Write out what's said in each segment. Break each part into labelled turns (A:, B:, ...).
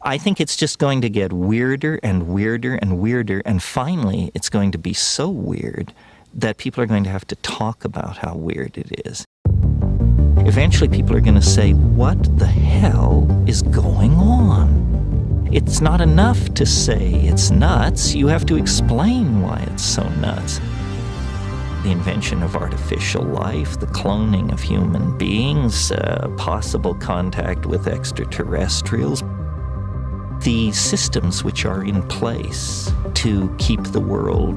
A: I think it's just going to get weirder and weirder and weirder, and finally it's going to be so weird that people are going to have to talk about how weird it is. Eventually people are going to say, what the hell is going on? It's not enough to say it's nuts. You have to explain why it's so nuts. The invention of artificial life, the cloning of human beings, possible contact with extraterrestrials, the systems which are in place to keep the world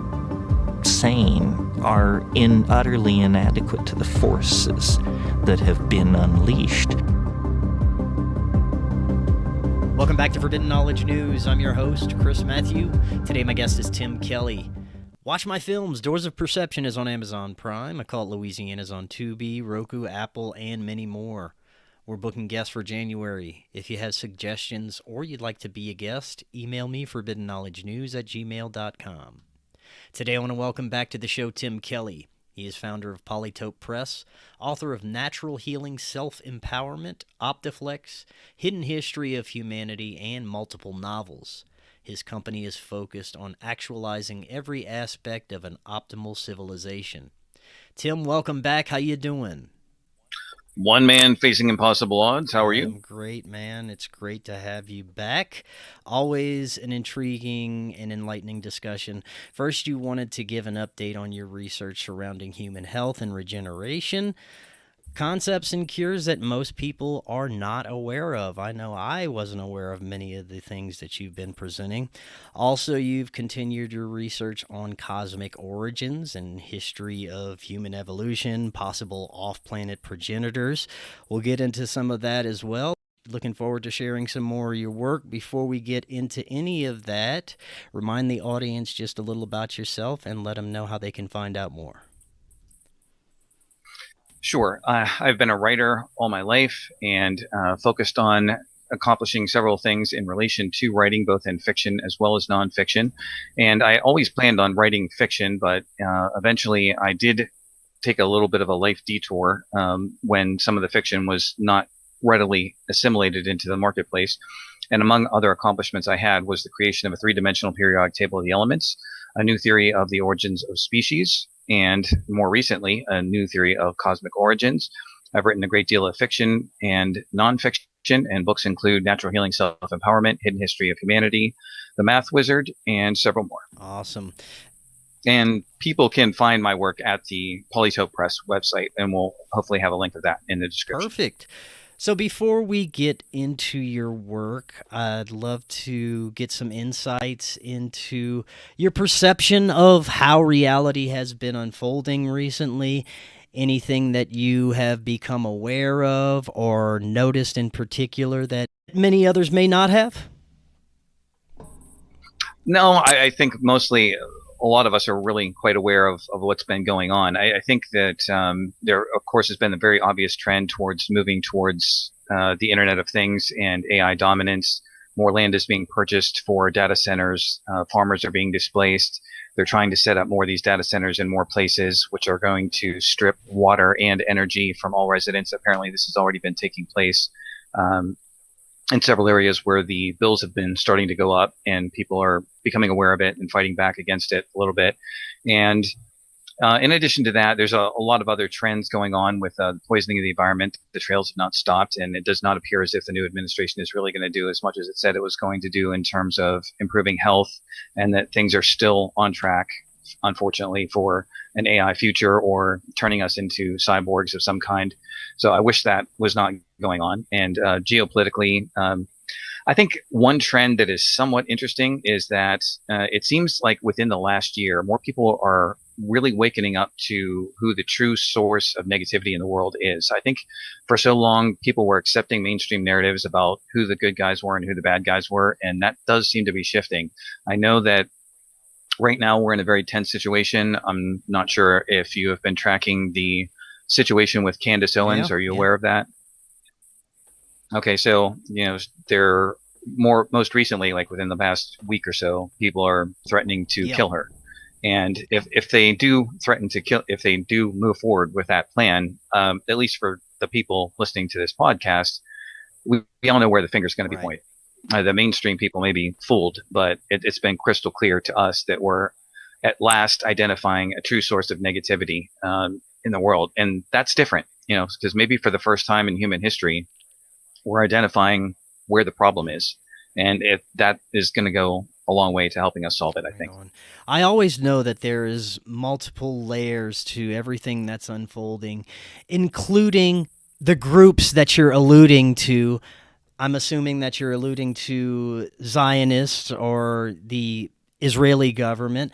A: sane are utterly inadequate to the forces that have been unleashed.
B: Welcome back to Forbidden Knowledge News. I'm your host, Chris Matthew. Today my guest is Tim Kelly. Watch my films. Doors of Perception is on Amazon Prime. Occult Louisiana is on Tubi, Roku, Apple, and many more. We're booking guests for January. If you have suggestions or you'd like to be a guest, email me forbiddenknowledgenews@gmail.com. Today I want to welcome back to the show Tim Kelly. He is founder of Polytope Press, author of Natural Healing Self-Empowerment, Optiflex, Hidden History of Humanity, and multiple novels. His company is focused on actualizing every aspect of an optimal civilization. Tim, welcome back. How you doing?
C: One man facing impossible odds. How are you?
B: I'm great, man. It's great to have you back. Always an intriguing and enlightening discussion. First, you wanted to give an update on your research surrounding human health and regeneration. Concepts and cures that most people are not aware of. I know I wasn't aware of many of the things that you've been presenting. Also, you've continued your research on cosmic origins and history of human evolution, possible off-planet progenitors. We'll get into some of that as well. Looking forward to sharing some more of your work. Before we get into any of that, remind the audience just a little about yourself and let them know how they can find out more.
C: Sure. I've been a writer all my life and focused on accomplishing several things in relation to writing, both in fiction as well as nonfiction. And I always planned on writing fiction, but eventually I did take a little bit of a life detour when some of the fiction was not readily assimilated into the marketplace. And among other accomplishments I had was the creation of a three-dimensional periodic table of the elements, a new theory of the origins of species, and more recently, a new theory of cosmic origins. I've written a great deal of fiction and nonfiction, and books include Natural Healing Self-Empowerment, Hidden History of Humanity, The Math Wizard, and several more.
B: Awesome.
C: And people can find my work at the Polytope Press website, and we'll hopefully have a link of that in the description.
B: Perfect. So before we get into your work, I'd love to get some insights into your perception of how reality has been unfolding recently. Anything that you have become aware of or noticed in particular that many others may not have?
C: No, I think mostly a lot of us are really quite aware of what's been going on. I think that there, of course, has been a very obvious trend towards moving towards the Internet of Things and AI dominance. More land is being purchased for data centers. Farmers are being displaced. They're trying to set up more of these data centers in more places, which are going to strip water and energy from all residents. Apparently, this has already been taking place in several areas where the bills have been starting to go up, and people are becoming aware of it and fighting back against it a little bit. And in addition to that, there's a lot of other trends going on with the poisoning of the environment. The trails have not stopped, and it does not appear as if the new administration is really going to do as much as it said it was going to do in terms of improving health, and that things are still on track, unfortunately, for an AI future or turning us into cyborgs of some kind. So I wish that was not going on. And geopolitically, I think one trend that is somewhat interesting is that it seems like within the last year, more people are really wakening up to who the true source of negativity in the world is. I think for so long, people were accepting mainstream narratives about who the good guys were and who the bad guys were, and that does seem to be shifting. I know that right now we're in a very tense situation. I'm not sure if you have been tracking the situation with Candace Owens.
B: Yeah,
C: Are you aware of that? Okay, so they're most recently, like within the past week or so, people are threatening to kill her. And if they do threaten to kill, if they do move forward with that plan, at least for the people listening to this podcast, we all know where the finger's going to be pointed. The mainstream people may be fooled, but it's been crystal clear to us that we're at last identifying a true source of negativity in the world. And that's different, because maybe for the first time in human history, we're identifying where the problem is. And that is going to go a long way to helping us solve it, I think.
B: I always know that there is multiple layers to everything that's unfolding, including the groups that you're alluding to. I'm assuming that you're alluding to Zionists or the Israeli government,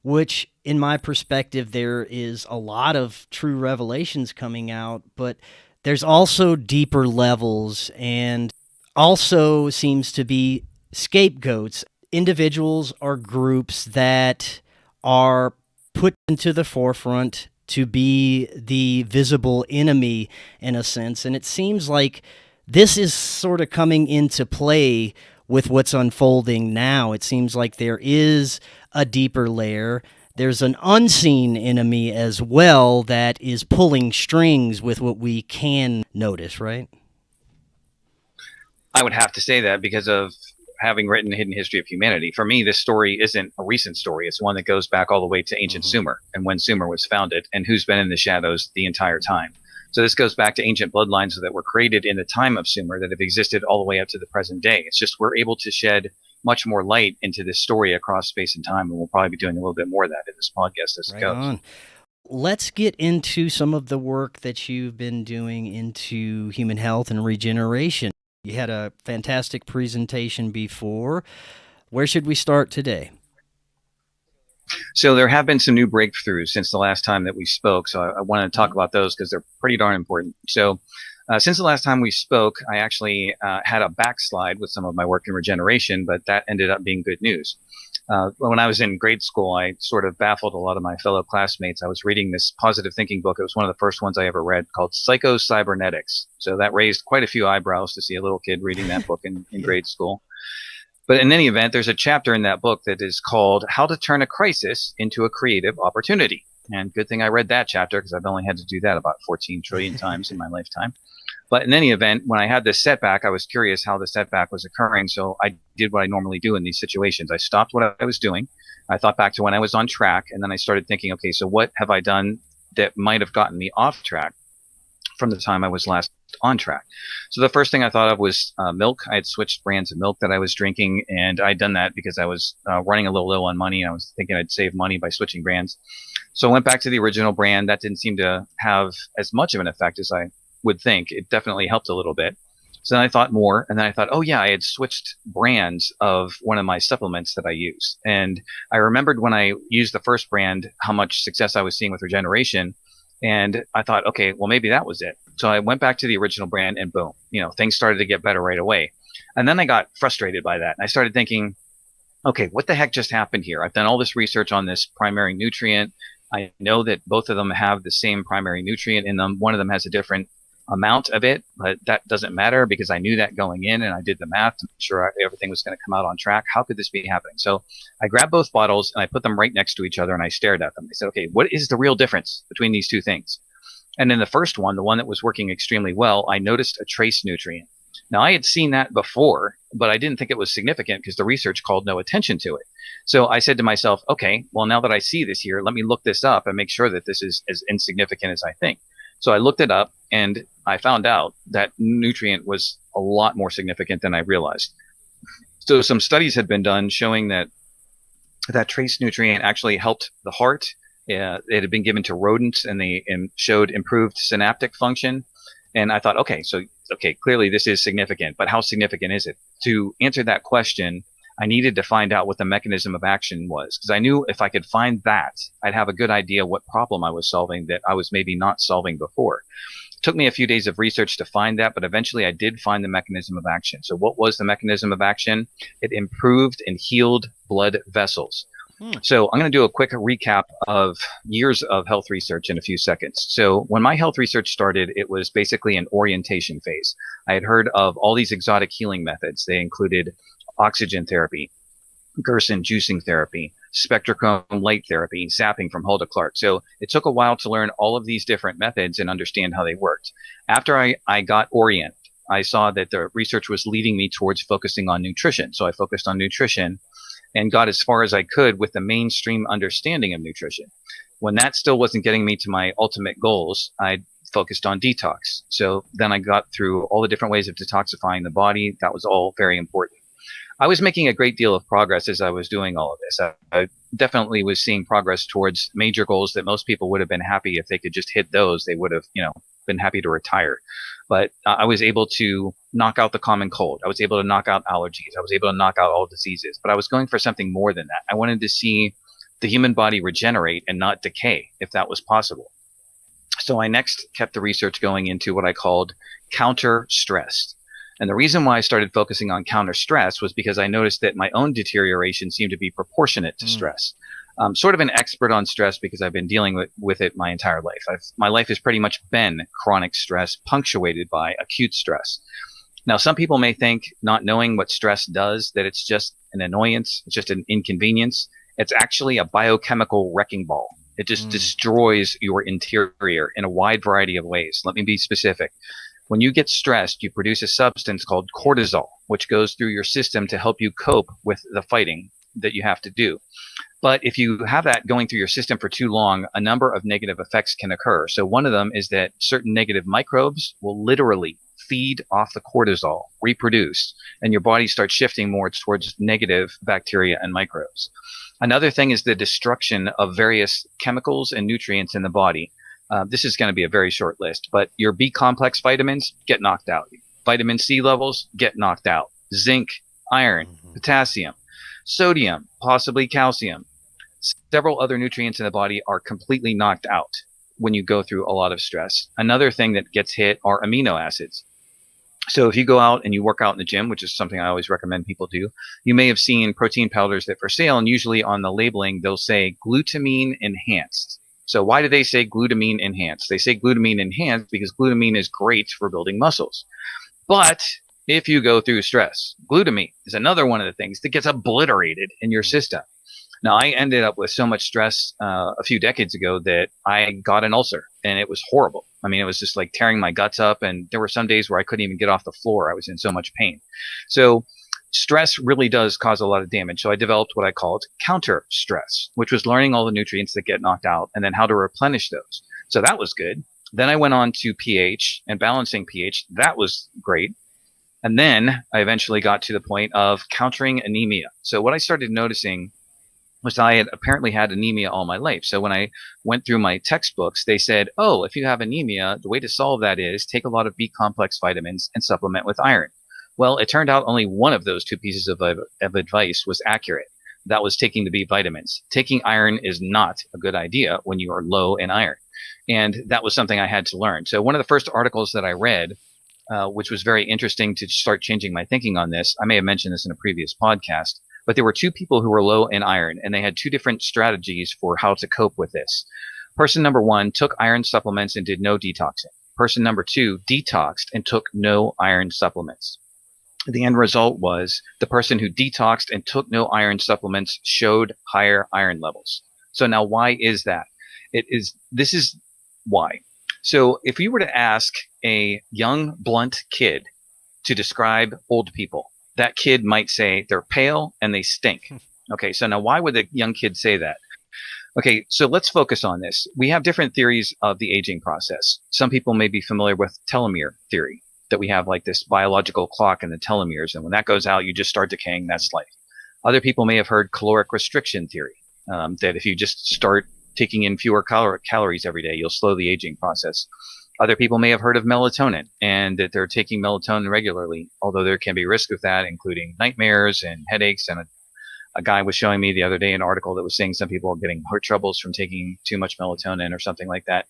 B: which, in my perspective, there is a lot of true revelations coming out, but there's also deeper levels and also seems to be scapegoats, individuals or groups that are put into the forefront to be the visible enemy in a sense. And it seems like this is sort of coming into play with what's unfolding now. It seems like there is a deeper layer. There's an unseen enemy as well that is pulling strings with what we can notice, right?
C: I would have to say that because of having written The Hidden History of Humanity. For me, this story isn't a recent story. It's one that goes back all the way to ancient Sumer and when Sumer was founded and who's been in the shadows the entire time. So this goes back to ancient bloodlines that were created in the time of Sumer that have existed all the way up to the present day. It's just we're able to shed much more light into this story across space and time, and we'll probably be doing a little bit more of that in this podcast as it goes.
B: On. Let's get into some of the work that you've been doing into human health and regeneration. You had a fantastic presentation before. Where should we start today?
C: So there have been some new breakthroughs since the last time that we spoke. So I want to talk about those because they're pretty darn important. So since the last time we spoke, I actually had a backslide with some of my work in regeneration, but that ended up being good news. When I was in grade school, I sort of baffled a lot of my fellow classmates. I was reading this positive thinking book. It was one of the first ones I ever read called Psycho-Cybernetics. So that raised quite a few eyebrows to see a little kid reading that book in grade school. But in any event, there's a chapter in that book that is called How to Turn a Crisis into a Creative Opportunity. And good thing I read that chapter because I've only had to do that about 14 trillion times in my lifetime. But in any event, when I had this setback, I was curious how the setback was occurring. So I did what I normally do in these situations. I stopped what I was doing. I thought back to when I was on track. And then I started thinking, okay, so what have I done that might have gotten me off track from the time I was last on track? So the first thing I thought of was milk. I had switched brands of milk that I was drinking. And I'd done that because I was running a little low on money. I was thinking I'd save money by switching brands. So I went back to the original brand. That didn't seem to have as much of an effect as I would think. It definitely helped a little bit. So then I thought more, and then I thought, oh yeah, I had switched brands of one of my supplements that I use. And I remembered when I used the first brand, how much success I was seeing with regeneration. And I thought, okay, well, maybe that was it. So I went back to the original brand and boom, things started to get better right away. And then I got frustrated by that. And I started thinking, okay, what the heck just happened here? I've done all this research on this primary nutrient. I know that both of them have the same primary nutrient in them. One of them has a different amount of it, but that doesn't matter because I knew that going in and I did the math to make sure everything was going to come out on track. How could this be happening? So I grabbed both bottles and I put them right next to each other and I stared at them. I said, okay, what is the real difference between these two things? And in the first one, the one that was working extremely well, I noticed a trace nutrient. Now I had seen that before, but I didn't think it was significant because the research called no attention to it. So I said to myself, okay, well, now that I see this here, let me look this up and make sure that this is as insignificant as I think. So I looked it up and I found out that nutrient was a lot more significant than I realized. So some studies had been done showing that trace nutrient actually helped the heart. It had been given to rodents and they showed improved synaptic function. And I thought, okay, clearly this is significant, but how significant is it? To answer that question, I needed to find out what the mechanism of action was, because I knew if I could find that, I'd have a good idea what problem I was solving that I was maybe not solving before. It took me a few days of research to find that, but eventually I did find the mechanism of action. So what was the mechanism of action? It improved and healed blood vessels. So I'm going to do a quick recap of years of health research in a few seconds. So when my health research started, it was basically an orientation phase. I had heard of all these exotic healing methods. They included oxygen therapy, Gerson juicing therapy, spectrochrome light therapy, sapping from Hulda Clark. So it took a while to learn all of these different methods and understand how they worked. After I got oriented, I saw that the research was leading me towards focusing on nutrition. So I focused on nutrition and got as far as I could with the mainstream understanding of nutrition. When that still wasn't getting me to my ultimate goals, I focused on detox. So then I got through all the different ways of detoxifying the body. That was all very important. I was making a great deal of progress as I was doing all of this. I definitely was seeing progress towards major goals that most people would have been happy if they could just hit those. They would have, been happy to retire. But I was able to knock out the common cold. I was able to knock out allergies. I was able to knock out all diseases. But I was going for something more than that. I wanted to see the human body regenerate and not decay, if that was possible. So I next kept the research going into what I called counter stress. And the reason why I started focusing on counter stress was because I noticed that my own deterioration seemed to be proportionate to stress. I'm sort of an expert on stress because I've been dealing with it my entire life. My life has pretty much been chronic stress punctuated by acute stress. Now, some people may think, not knowing what stress does, that it's just an annoyance, it's just an inconvenience. It's actually a biochemical wrecking ball. It just destroys your interior in a wide variety of ways. Let me be specific. When you get stressed, you produce a substance called cortisol, which goes through your system to help you cope with the fighting that you have to do. But if you have that going through your system for too long, a number of negative effects can occur. So one of them is that certain negative microbes will literally feed off the cortisol, reproduce, and your body starts shifting more towards negative bacteria and microbes. Another thing is the destruction of various chemicals and nutrients in the body. This is going to be a very short list, but your B complex vitamins get knocked out. Vitamin C levels get knocked out. Zinc, iron, potassium, sodium, possibly calcium. Several other nutrients in the body are completely knocked out when you go through a lot of stress. Another thing that gets hit are amino acids. So if you go out and you work out in the gym, which is something I always recommend people do, you may have seen protein powders that for sale, and usually on the labeling, they'll say glutamine enhanced. So why do they say glutamine enhanced? They say glutamine enhanced because glutamine is great for building muscles. But if you go through stress, glutamine is another one of the things that gets obliterated in your system. Now, I ended up with so much stress a few decades ago that I got an ulcer, and it was horrible. I mean, it was just like tearing my guts up, and there were some days where I couldn't even get off the floor. I was in so much pain. So stress really does cause a lot of damage. So I developed what I called counter stress, which was learning all the nutrients that get knocked out and then how to replenish those. So that was good. Then I went on to pH and balancing pH. That was great. And then I eventually got to the point of countering anemia. So what I started noticing was I had apparently had anemia all my life. So when I went through my textbooks, they said, oh, if you have anemia, the way to solve that is take a lot of B complex vitamins and supplement with iron. Well, it turned out only one of those two pieces of advice was accurate. That was taking the B vitamins. Taking iron is not a good idea when you are low in iron. And that was something I had to learn. So one of the first articles that I read, which was very interesting to start changing my thinking on this, I may have mentioned this in a previous podcast, but there were two people who were low in iron, and they had two different strategies for how to cope with this. Person number one took iron supplements and did no detoxing. Person number two detoxed and took no iron supplements. The end result was the person who detoxed and took no iron supplements showed higher iron levels. So now why is that? This is why. So if you were to ask a young, blunt kid to describe old people, that kid might say they're pale and they stink. Okay, so now why would the young kid say that? Okay, so let's focus on this. We have different theories of the aging process. Some people may be familiar with telomere theory, that we have like this biological clock in the telomeres, and when that goes out, you just start decaying, that's life. Other people may have heard caloric restriction theory, that if you just start taking in fewer calories every day, you'll slow the aging process. Other people may have heard of melatonin and that they're taking melatonin regularly, although there can be risk with that, including nightmares and headaches. And a guy was showing me the other day an article that was saying some people are getting heart troubles from taking too much melatonin or something like that.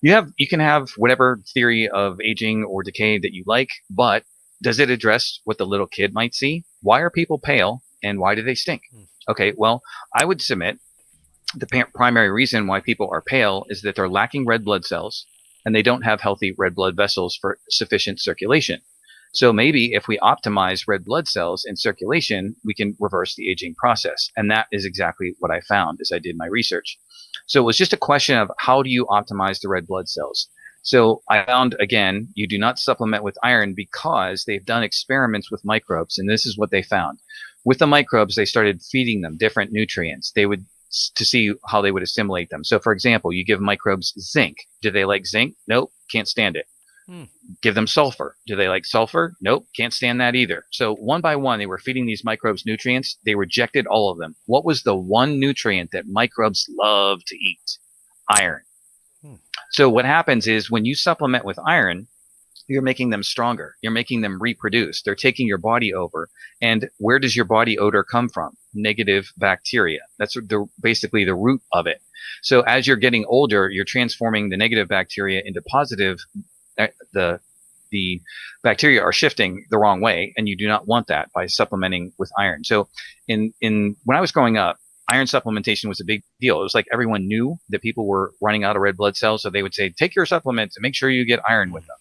C: You can have whatever theory of aging or decay that you like, but does it address what the little kid might see? Why are people pale and why do they stink? Okay, well, I would submit the primary reason why people are pale is that they're lacking red blood cells and they don't have healthy red blood vessels for sufficient circulation. So maybe if we optimize red blood cells in circulation, we can reverse the aging process. And that is exactly what I found as I did my research. So it was just a question of how do you optimize the red blood cells? So I found, again, you do not supplement with iron because they've done experiments with microbes, and this is what they found. With the microbes, they started feeding them different nutrients. They would to see how they would assimilate them. So, for example, you give microbes zinc. Do they like zinc? Nope, can't stand it. Give them sulfur. Do they like sulfur? Nope, can't stand that either. So one by one, they were feeding these microbes nutrients. They rejected all of them. What was the one nutrient that microbes love to eat? Iron. So what happens is when you supplement with iron, you're making them stronger. You're making them reproduce. They're taking your body over. And where does your body odor come from? Negative bacteria. That's basically the root of it. So as you're getting older, you're transforming the negative bacteria into positive. The bacteria are shifting the wrong way, and you do not want that by supplementing with iron. So when I was growing up, iron supplementation was a big deal. It was like everyone knew that people were running out of red blood cells, so they would say, take your supplements and make sure you get iron with them.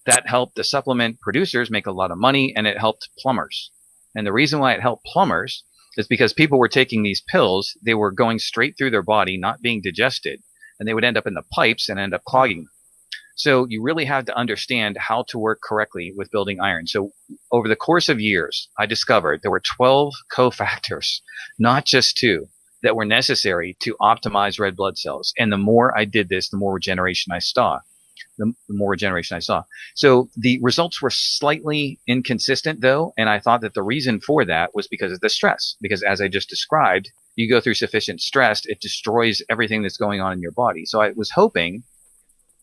C: That helped the supplement producers make a lot of money, and it helped plumbers. And the reason why it helped plumbers is because people were taking these pills, they were going straight through their body, not being digested, and they would end up in the pipes and end up clogging them. So you really have to understand how to work correctly with building iron. So over the course of years, I discovered there were 12 cofactors, not just 2, that were necessary to optimize red blood cells. And the more I did this, the more regeneration I saw. So the results were slightly inconsistent, though, and I thought that the reason for that was because of the stress. Because as I just described, you go through sufficient stress, it destroys everything that's going on in your body. So I was hoping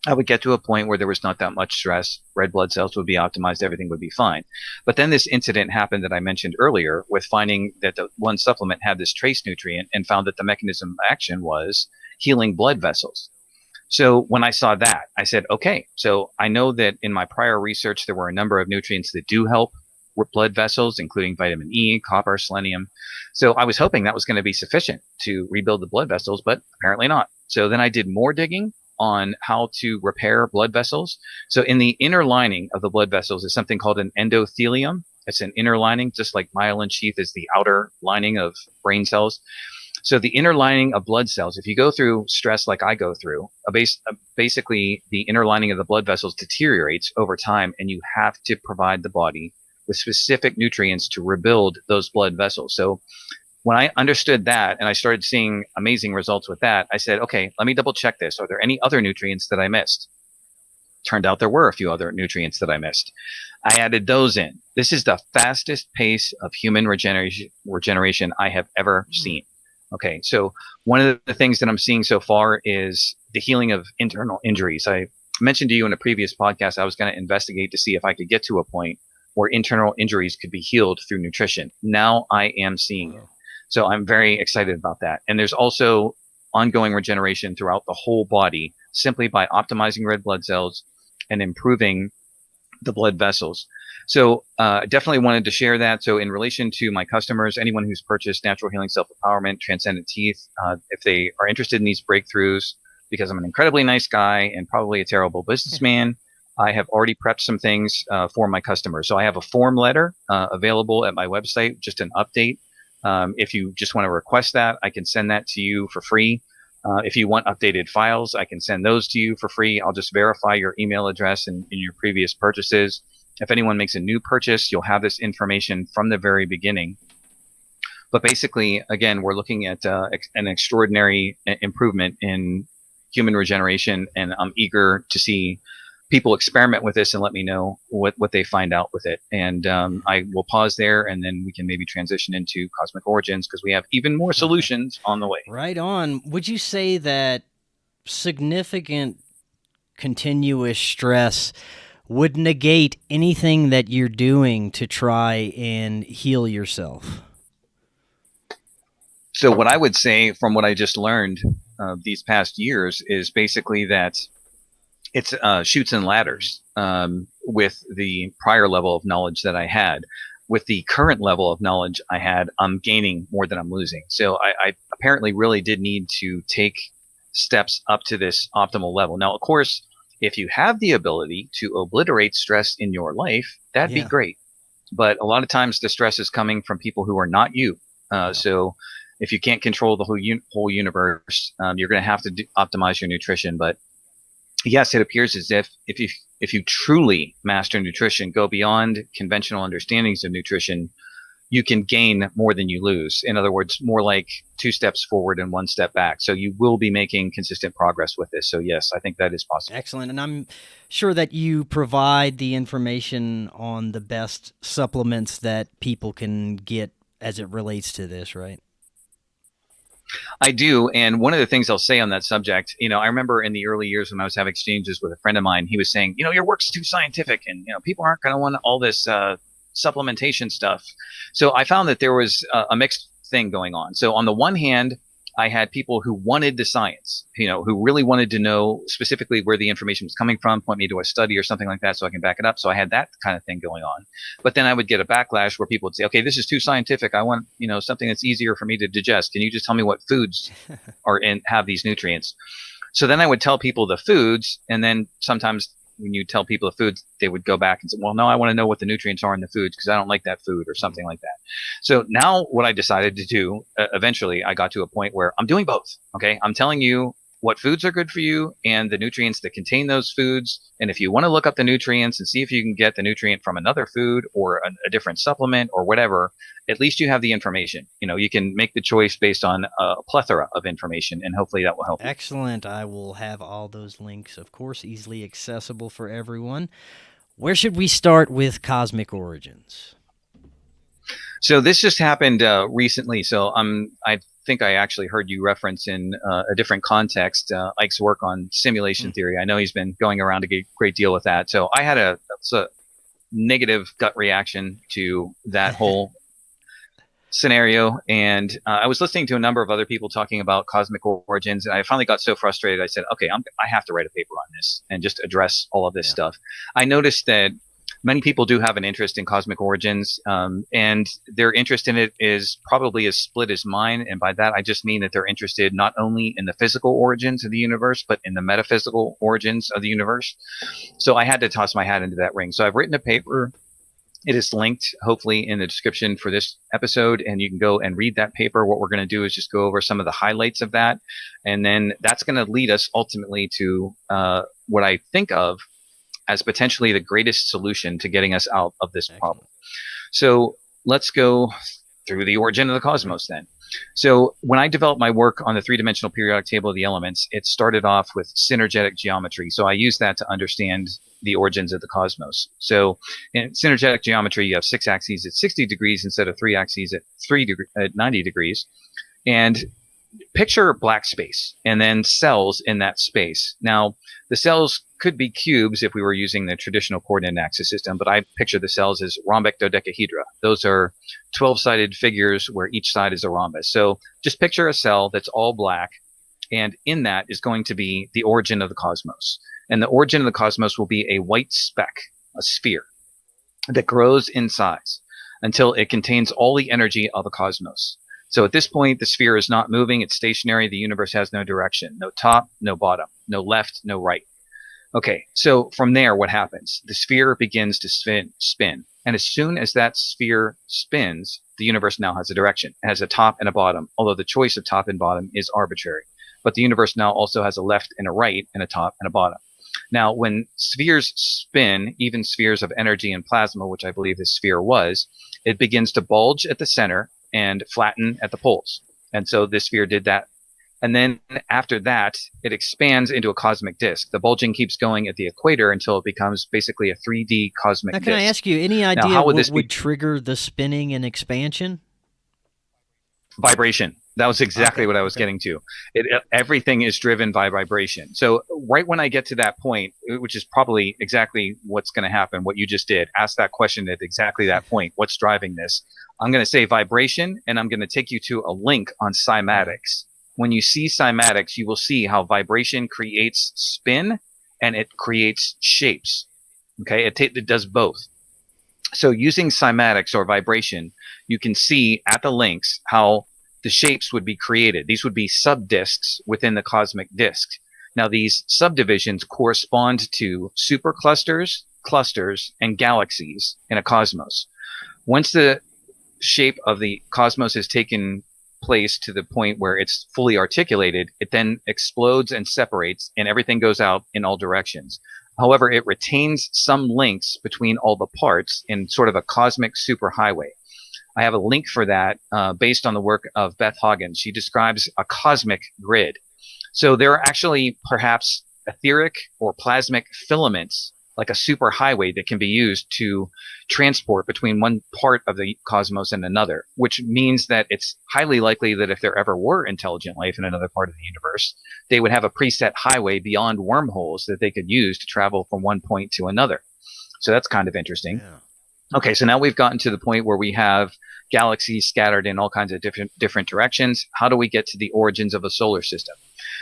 C: I would get to a point where there was not that much stress, red blood cells would be optimized, everything would be fine. But then this incident happened that I mentioned earlier with finding that the one supplement had this trace nutrient and found that the mechanism of action was healing blood vessels. So when I saw that, I said, okay, so I know that in my prior research, there were a number of nutrients that do help with blood vessels, including vitamin E, copper, selenium. So I was hoping that was going to be sufficient to rebuild the blood vessels, but apparently not. So then I did more digging on how to repair blood vessels. So in the inner lining of the blood vessels is something called an endothelium. It's an inner lining, just like myelin sheath is the outer lining of brain cells. So the inner lining of blood cells, if you go through stress like I go through, basically the inner lining of the blood vessels deteriorates over time, and you have to provide the body with specific nutrients to rebuild those blood vessels. So when I understood that and I started seeing amazing results with that, I said, okay, let me double check this. Are there any other nutrients that I missed? Turned out there were a few other nutrients that I missed. I added those in. This is the fastest pace of human regeneration I have ever seen. Okay, so one of the things that I'm seeing so far is the healing of internal injuries. I mentioned to you in a previous podcast, I was going to investigate to see if I could get to a point where internal injuries could be healed through nutrition. Now I am seeing it. So I'm very excited about that. And there's also ongoing regeneration throughout the whole body simply by optimizing red blood cells and improving the blood vessels. So definitely wanted to share that. So in relation to my customers, anyone who's purchased Natural Healing Self-Empowerment, Transcendent Teeth, if they are interested in these breakthroughs, because I'm an incredibly nice guy and probably a terrible businessman, I have already prepped some things for my customers. So I have a form letter available at my website, just an update. If you just want to request that, I can send that to you for free. If you want updated files, I can send those to you for free. I'll just verify your email address and your previous purchases. If anyone makes a new purchase, you'll have this information from the very beginning. But basically, again, we're looking at an extraordinary improvement in human regeneration, and I'm eager to see people experiment with this and let me know what they find out with it. And I will pause there, and then we can maybe transition into Cosmic Origins because we have even more solutions on the way.
B: Right on. Would you say that significant continuous stress would negate anything that you're doing to try and heal yourself?
C: So what I would say from what I just learned these past years is basically that it's chutes and ladders with the prior level of knowledge that I had. With the current level of knowledge I had, I'm gaining more than I'm losing. So I apparently really did need to take steps up to this optimal level. Now, of course, if you have the ability to obliterate stress in your life, that'd be great. But a lot of times the stress is coming from people who are not you. So if you can't control the whole universe, you're going to have to optimize your nutrition. But yes, it appears as if you truly master nutrition, go beyond conventional understandings of nutrition, you can gain more than you lose. In other words, more like 2 steps forward and 1 step back. So you will be making consistent progress with this. So yes, I think that is possible.
B: Excellent. And I'm sure that you provide the information on the best supplements that people can get as it relates to this, right?
C: I do. And one of the things I'll say on that subject, I remember in the early years when I was having exchanges with a friend of mine, he was saying, your work's too scientific and, people aren't going to want all this supplementation stuff. So I found that there was a mixed thing going on. So on the one hand, I had people who wanted the science, who really wanted to know specifically where the information was coming from, point me to a study or something like that so I can back it up. So I had that kind of thing going on. But then I would get a backlash where people would say, okay, this is too scientific. I want, something that's easier for me to digest. Can you just tell me what foods have these nutrients? So then I would tell people the foods, and then sometimes when you tell people the foods, they would go back and say, well, no, I want to know what the nutrients are in the foods because I don't like that food or something like that. So now what I decided to do, eventually I got to a point where I'm doing both. Okay. I'm telling you what foods are good for you and the nutrients that contain those foods. And if you want to look up the nutrients and see if you can get the nutrient from another food or a different supplement or whatever, at least you have the information. You can make the choice based on a plethora of information, and hopefully that will help you.
B: Excellent. I will have all those links, of course, easily accessible for everyone. Where should we start with cosmic origins?
C: So this just happened recently. So I think I actually heard you reference in a different context Ike's work on simulation theory. I know he's been going around a great deal with that. So I had a negative gut reaction to that whole scenario, and I was listening to a number of other people talking about cosmic origins, and I finally got so frustrated. I said, okay, I have to write a paper on this and just address all of this stuff. I noticed that many people do have an interest in cosmic origins, and their interest in it is probably as split as mine. And by that, I just mean that they're interested not only in the physical origins of the universe, but in the metaphysical origins of the universe. So I had to toss my hat into that ring. So I've written a paper. It is linked, hopefully, in the description for this episode, and you can go and read that paper. What we're going to do is just go over some of the highlights of that, and then that's going to lead us ultimately to what I think of as potentially the greatest solution to getting us out of this problem. So let's go through the origin of the cosmos then. So when I developed my work on the three-dimensional periodic table of the elements, it started off with synergetic geometry. So I used that to understand the origins of the cosmos. So in synergetic geometry, you have 6 axes at 60 degrees instead of 3 axes at 90 degrees. And picture black space and then cells in that space. Now, the cells could be cubes if we were using the traditional coordinate axis system, but I picture the cells as rhombic dodecahedra. Those are 12-sided figures where each side is a rhombus. So just picture a cell that's all black, and in that is going to be the origin of the cosmos. And the origin of the cosmos will be a white speck, a sphere, that grows in size until it contains all the energy of the cosmos. So at this point, the sphere is not moving, it's stationary, the universe has no direction, no top, no bottom, no left, no right. Okay, so from there, what happens? The sphere begins to spin. And as soon as that sphere spins, the universe now has a direction. It has a top and a bottom, although the choice of top and bottom is arbitrary. But the universe now also has a left and a right and a top and a bottom. Now, when spheres spin, even spheres of energy and plasma, which I believe this sphere was, it begins to bulge at the center and flatten at the poles. And so this sphere did that. And then after that, it expands into a cosmic disk. The bulging keeps going at the equator until it becomes basically a 3D cosmic disk.
B: Now, can I ask you, any idea what would trigger the spinning and expansion?
C: Vibration. That was exactly what I was getting to. Everything is driven by vibration. So right when I get to that point, which is probably exactly what's going to happen, what you just did, ask that question at exactly that point, what's driving this? I'm going to say vibration, and I'm going to take you to a link on cymatics. When you see cymatics, you will see how vibration creates spin and it creates shapes. Okay, it does both. So using cymatics or vibration, you can see at the links how the shapes would be created. These would be subdisks within the cosmic disk. Now, these subdivisions correspond to superclusters, clusters, and galaxies in a cosmos. Once the shape of the cosmos has taken place to the point where it's fully articulated, it then explodes and separates, and everything goes out in all directions. However, it retains some links between all the parts in sort of a cosmic superhighway. I have a link for that based on the work of Beth Hagen. She describes a cosmic grid. So there are actually perhaps etheric or plasmic filaments, like a superhighway, that can be used to transport between one part of the cosmos and another, which means that it's highly likely that if there ever were intelligent life in another part of the universe, they would have a preset highway beyond wormholes that they could use to travel from one point to another. So that's kind of interesting.
B: Yeah.
C: Okay, so now we've gotten to the point where we have galaxies scattered in all kinds of different directions. How do we get to the origins of a solar system?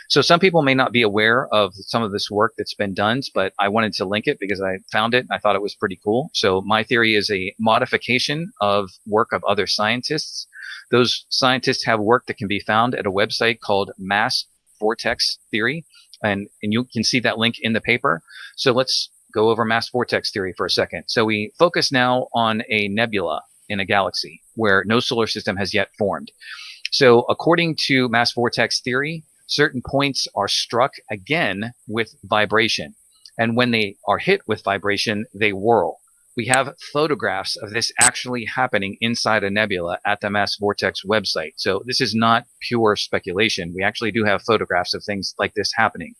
C: So some people may not be aware of some of this work that's been done, but I wanted to link it because I found it and I thought it was pretty cool. So my theory is a modification of work of other scientists. Those scientists have work that can be found at a website called Mass Vortex Theory, and you can see that link in the paper. So let's go over mass vortex theory for a second. So we focus now on a nebula in a galaxy where no solar system has yet formed. So according to mass vortex theory, certain points are struck again with vibration. And when they are hit with vibration, they whirl. We have photographs of this actually happening inside a nebula at the Mass Vortex website. So this is not pure speculation. We actually do have photographs of things like this happening.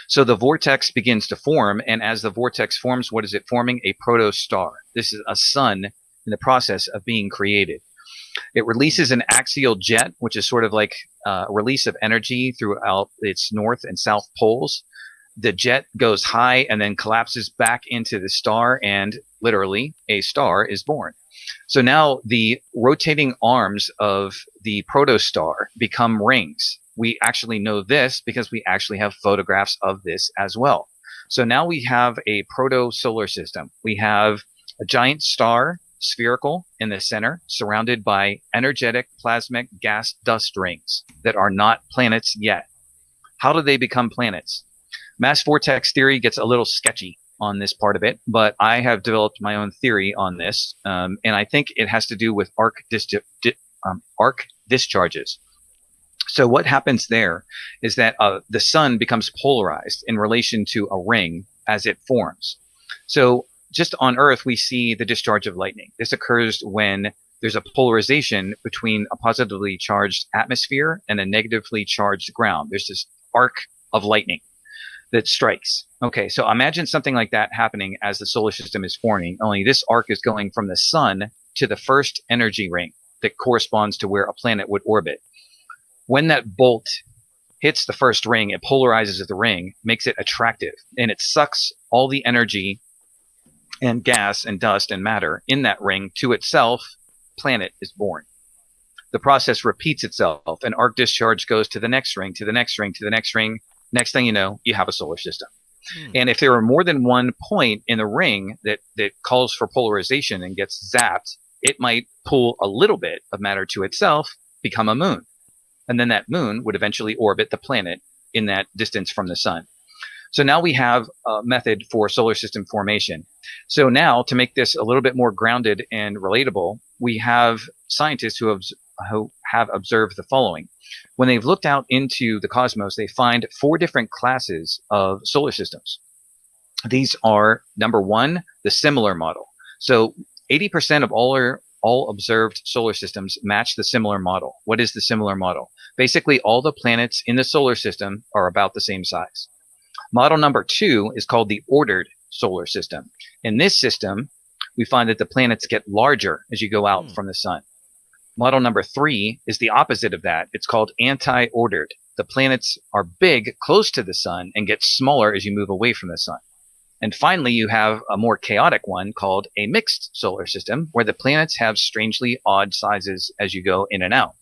C: So the vortex begins to form, and as the vortex forms, what is it forming? A protostar. This is a sun in the process of being created. It releases an axial jet, which is sort of like a release of energy throughout its north and south poles. The jet goes high and then collapses back into the star, and literally a star is born. So now the rotating arms of the protostar become rings. We actually know this because we actually have photographs of this as well. So now we have a proto-solar system. We have a giant star, spherical, in the center, surrounded by energetic plasmic gas dust rings that are not planets yet. How do they become planets? Mass vortex theory gets a little sketchy on this part of it, but I have developed my own theory on this, and I think it has to do with arc discharges. So what happens there is that the sun becomes polarized in relation to a ring as it forms. So just on Earth, we see the discharge of lightning. This occurs when there's a polarization between a positively charged atmosphere and a negatively charged ground. There's this arc of lightning that strikes. Okay, so imagine something like that happening as the solar system is forming, only this arc is going from the sun to the first energy ring that corresponds to where a planet would orbit. When that bolt hits the first ring, it polarizes the ring, makes it attractive, and it sucks all the energy and gas and dust and matter in that ring to itself. Planet is born. The process repeats itself. An arc discharge goes to the next ring, to the next ring, to the next ring. Next thing you know, you have a solar system. And if there are more than one point in the ring that calls for polarization and gets zapped, it might pull a little bit of matter to itself, become a moon. And then that moon would eventually orbit the planet in that distance from the sun. So now we have a method for solar system formation. So now, to make this a little bit more grounded and relatable, we have scientists who have observed the following. When they've looked out into the cosmos, they find 4 different classes of solar systems. These are, number 1, the similar model. So 80% of all observed solar systems match the similar model. What is the similar model? Basically, all the planets in the solar system are about the same size. Model number 2 is called the ordered solar system. In this system, we find that the planets get larger as you go out from the sun. Model number 3 is the opposite of that. It's called anti-ordered. The planets are big close to the sun and get smaller as you move away from the sun. And finally, you have a more chaotic one called a mixed solar system, where the planets have strangely odd sizes as you go in and out.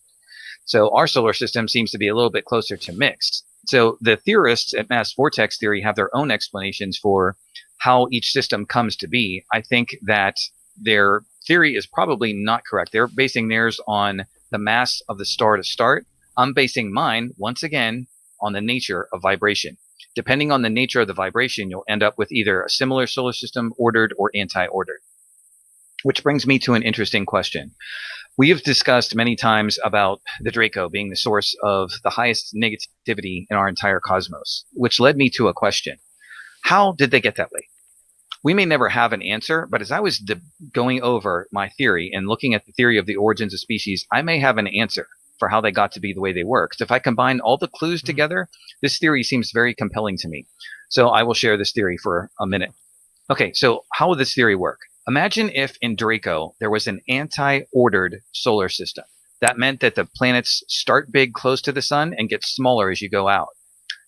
C: So our solar system seems to be a little bit closer to mixed. So the theorists at mass vortex theory have their own explanations for how each system comes to be. I think that their theory is probably not correct. They're basing theirs on the mass of the star to start. I'm basing mine, once again, on the nature of vibration. Depending on the nature of the vibration, you'll end up with either a similar solar system, ordered or anti-ordered. Which brings me to an interesting question. We have discussed many times about the Draco being the source of the highest negativity in our entire cosmos, which led me to a question. How did they get that way? We may never have an answer, but as I was going over my theory and looking at the theory of the origins of species, I may have an answer for how they got to be the way they were. Because if I combine all the clues together, this theory seems very compelling to me. So I will share this theory for a minute. Okay, so how would this theory work? Imagine if in Draco there was an anti-ordered solar system. That meant that the planets start big close to the sun and get smaller as you go out.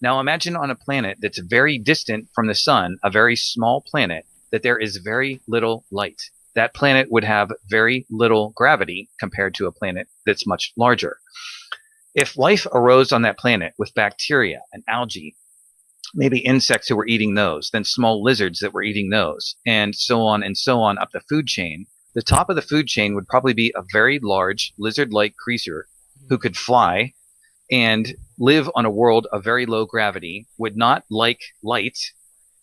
C: Now imagine on a planet that's very distant from the sun, a very small planet, that there is very little light. That planet would have very little gravity compared to a planet that's much larger. If life arose on that planet with bacteria and algae, maybe insects who were eating those, then small lizards that were eating those, and so on up the food chain, the top of the food chain would probably be a very large lizard-like creature who could fly and live on a world of very low gravity, would not like light,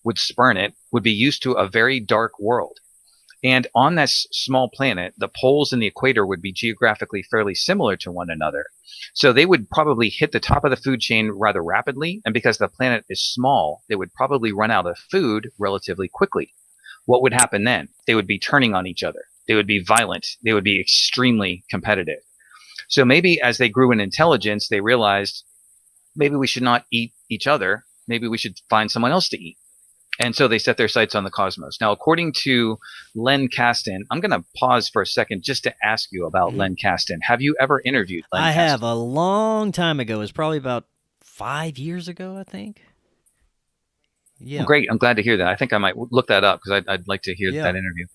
C: would spurn it, would be used to a very dark world. And on this small planet, the poles and the equator would be geographically fairly similar to one another. So they would probably hit the top of the food chain rather rapidly. And because the planet is small, they would probably run out of food relatively quickly. What would happen then? They would be turning on each other. They would be violent. They would be extremely competitive. So maybe as they grew in intelligence, they realized maybe we should not eat each other. Maybe we should find someone else to eat. And so they set their sights on the cosmos. Now, according to Len Kasten, I'm going to pause for a second just to ask you about Len Kasten. Have you ever interviewed Len Kasten?
B: I have, a long time ago. It was probably about 5 years ago, I think. Yeah.
C: Well, great. I'm glad to hear that. I think I might look that up because I'd like to hear that interview.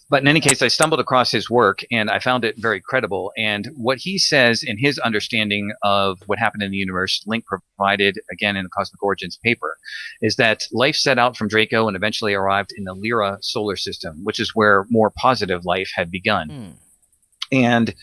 C: But in any case, I stumbled across his work and I found it very credible. And what he says in his understanding of what happened in the universe, Link provided again in the Cosmic Origins paper, is that life set out from Draco and eventually arrived in the Lyra solar system, which is where more positive life had begun. And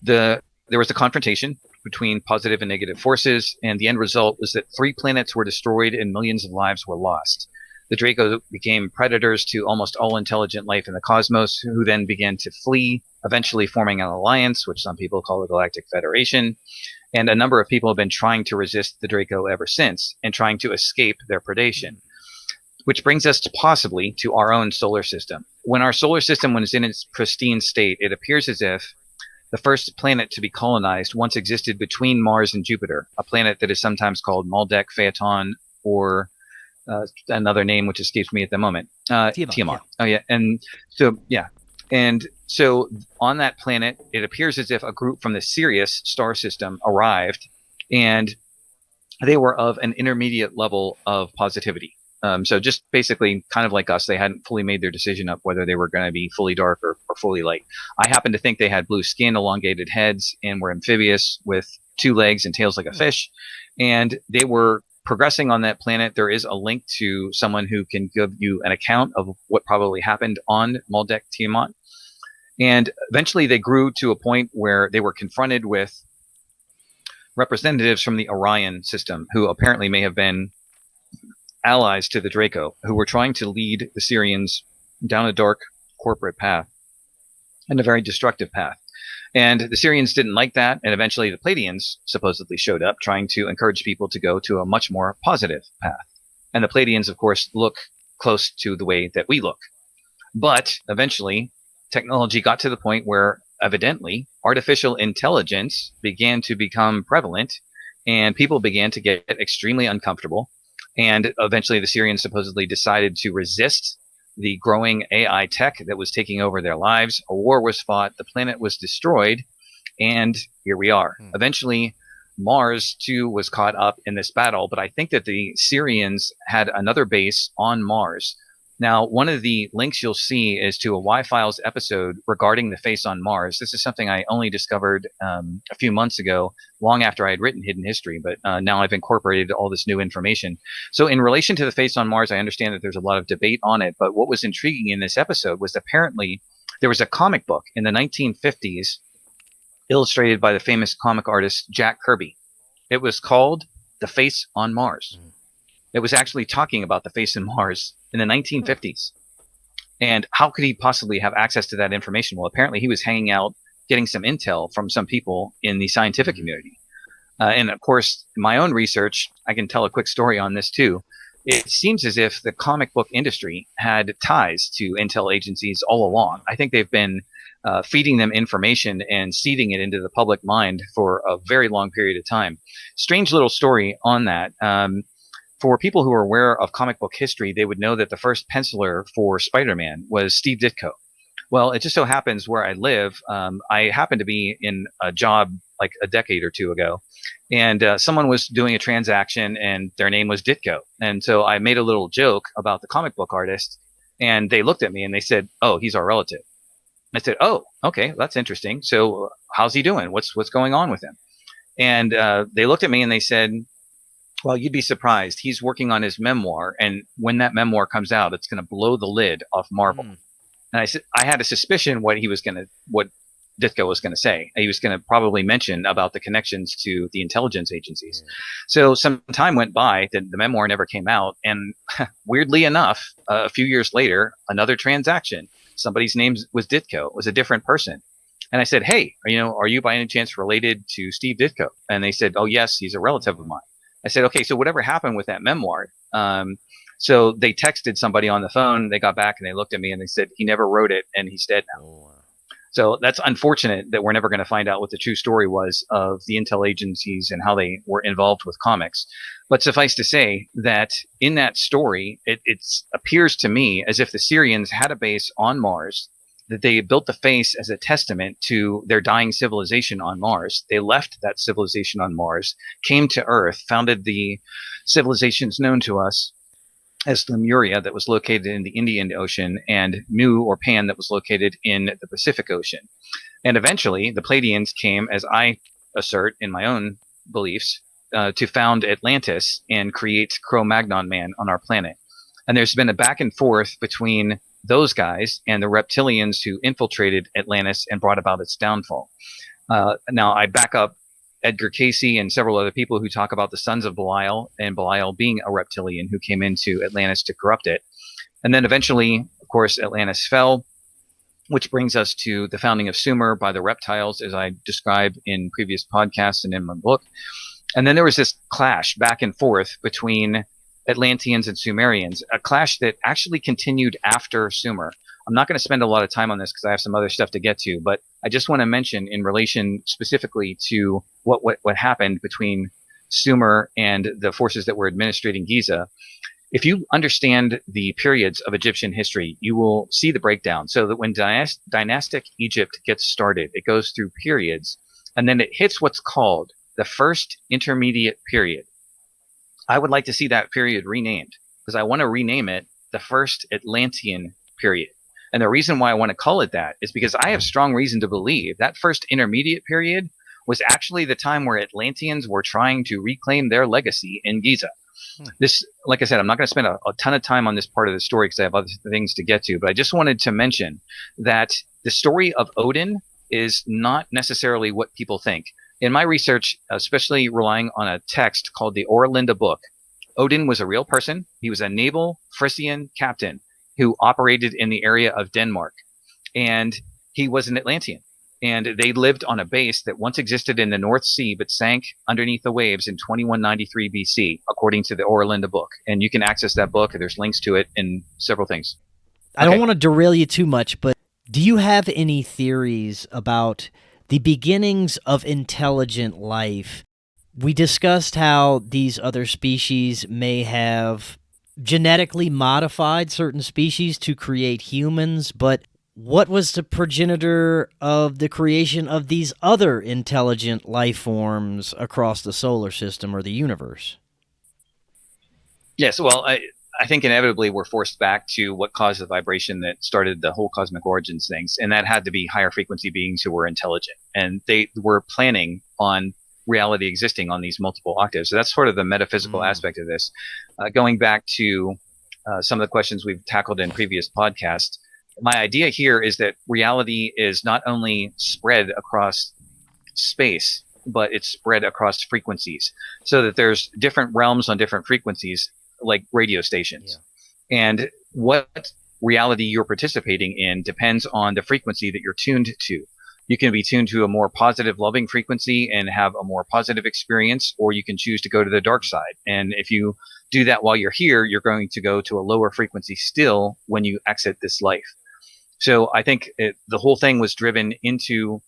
C: there was a confrontation between positive and negative forces, and the end result was that 3 planets were destroyed and millions of lives were lost. The Draco became predators to almost all intelligent life in the cosmos, who then began to flee, eventually forming an alliance, which some people call the Galactic Federation. And a number of people have been trying to resist the Draco ever since and trying to escape their predation. Which brings us to possibly to our own solar system. When our solar system was in its pristine state, it appears as if the first planet to be colonized once existed between Mars and Jupiter, a planet that is sometimes called Maldek, Phaeton, or another name which escapes me at the moment. Tiamat.
B: Yeah.
C: Oh yeah, and so on that planet, it appears as if a group from the Sirius star system arrived, and they were of an intermediate level of positivity. So just basically kind of like us, they hadn't fully made their decision up whether they were going to be fully dark or fully light. I happen to think they had blue skin, elongated heads, and were amphibious with 2 legs and tails like a fish. And they were progressing on that planet. There is a link to someone who can give you an account of what probably happened on Maldek Tiamat. And eventually they grew to a point where they were confronted with representatives from the Orion system, who apparently may have been allies to the Draco, who were trying to lead the Sirians down a dark corporate path and a very destructive path. And the Sirians didn't like that, and eventually the Pleiadians supposedly showed up, trying to encourage people to go to a much more positive path. And the Pleiadians, of course, look close to the way that we look. But eventually, technology got to the point where, evidently, artificial intelligence began to become prevalent, and people began to get extremely uncomfortable. And eventually the Sirians supposedly decided to resist the growing AI tech that was taking over their lives. A war was fought, the planet was destroyed, and here we are. Eventually, Mars, too, was caught up in this battle, but I think that the Sirians had another base on Mars. Now, one of the links you'll see is to a Y-Files episode regarding the face on Mars. This is something I only discovered a few months ago, long after I had written Hidden History, but now I've incorporated all this new information. So in relation to the face on Mars, I understand that there's a lot of debate on it, but what was intriguing in this episode was apparently there was a comic book in the 1950s illustrated by the famous comic artist Jack Kirby. It was called The Face on Mars. It was actually talking about the face on Mars in the 1950s. And how could he possibly have access to that information? Well, apparently he was hanging out getting some intel from some people in the scientific community. And of course, my own research, I can tell a quick story on this too. It seems as if the comic book industry had ties to intel agencies all along. I think they've been feeding them information and seeding it into the public mind for a very long period of time. Strange little story on that. For people who are aware of comic book history, they would know that the first penciler for Spider-Man was Steve Ditko. Well, it just so happens where I live, I happened to be in a job like a decade or two ago, and someone was doing a transaction and their name was Ditko. And so I made a little joke about the comic book artist, and they looked at me and they said, "Oh, he's our relative." I said, "Oh, okay, that's interesting. So how's he doing? What's going on with him?" And they looked at me and they said, "Well, you'd be surprised. He's working on his memoir, and when that memoir comes out, it's going to blow the lid off Marvel." And I said, I had a suspicion what Ditko was going to say. He was going to probably mention about the connections to the intelligence agencies. So some time went by, the memoir never came out, and weirdly enough, a few years later, another transaction, somebody's name was Ditko. It was a different person. And I said, "Hey, are you by any chance related to Steve Ditko?" And they said, "Oh, yes, he's a relative of mine." I said, "Okay, so whatever happened with that memoir?" So they texted somebody on the phone. They got back and they looked at me and they said, "He never wrote it and he's dead now." Oh, wow. So that's unfortunate that we're never going to find out what the true story was of the intel agencies and how they were involved with comics. But suffice to say that in that story, it appears to me as if the Syrians had a base on Mars, that they built the face as a testament to their dying civilization on Mars. They left that civilization on Mars, came to Earth, founded the civilizations known to us as Lemuria, that was located in the Indian Ocean, and Nu or Pan, that was located in the Pacific Ocean. And eventually, the Pleiadians came, as I assert in my own beliefs, to found Atlantis and create Cro-Magnon man on our planet. And there's been a back and forth between those guys and the reptilians who infiltrated Atlantis and brought about its downfall. Now, I back up Edgar Casey and several other people who talk about the sons of Belial, and Belial being a reptilian who came into Atlantis to corrupt it. And then eventually, of course, Atlantis fell, which brings us to the founding of Sumer by the reptiles, as I described in previous podcasts and in my book. And then there was this clash back and forth between Atlanteans and Sumerians, a clash that actually continued after Sumer. I'm not going to spend a lot of time on this because I have some other stuff to get to, but I just want to mention in relation specifically to what happened between Sumer and the forces that were administrating Giza. If you understand the periods of Egyptian history, you will see the breakdown. So that when dynastic Egypt gets started, it goes through periods, and then it hits what's called the first intermediate period. I would like to see that period renamed, because I want to rename it the first Atlantean period. And the reason why I want to call it that is because I have strong reason to believe that first intermediate period was actually the time where Atlanteans were trying to reclaim their legacy in Giza. This, like I said, I'm not going to spend a ton of time on this part of the story because I have other things to get to, but I just wanted to mention that the story of Odin is not necessarily what people think. In my research, especially relying on a text called the Orlinda Book, Odin was a real person. He was a naval Frisian captain who operated in the area of Denmark, and he was an Atlantean. And they lived on a base that once existed in the North Sea but sank underneath the waves in 2193 BC, according to the Orlinda Book. And you can access that book. There's links to it in several things.
B: I don't want to derail you too much, but do you have any theories about the beginnings of intelligent life? We discussed how these other species may have genetically modified certain species to create humans, but what was the progenitor of the creation of these other intelligent life forms across the solar system or the universe?
C: Yes, well, I think inevitably we're forced back to what caused the vibration that started the whole cosmic origins things, and that had to be higher frequency beings who were intelligent, and they were planning on reality existing on these multiple octaves. So that's sort of the metaphysical aspect of this. Going back to some of the questions we've tackled in previous podcasts, my idea here is that reality is not only spread across space, but it's spread across frequencies, so that there's different realms on different frequencies, like radio stations. Yeah. And what reality you're participating in depends on the frequency that you're tuned to. You can be tuned to a more positive, loving frequency and have a more positive experience, or you can choose to go to the dark side. And if you do that while you're here, you're going to go to a lower frequency still when you exit this life. So I think the whole thing was driven into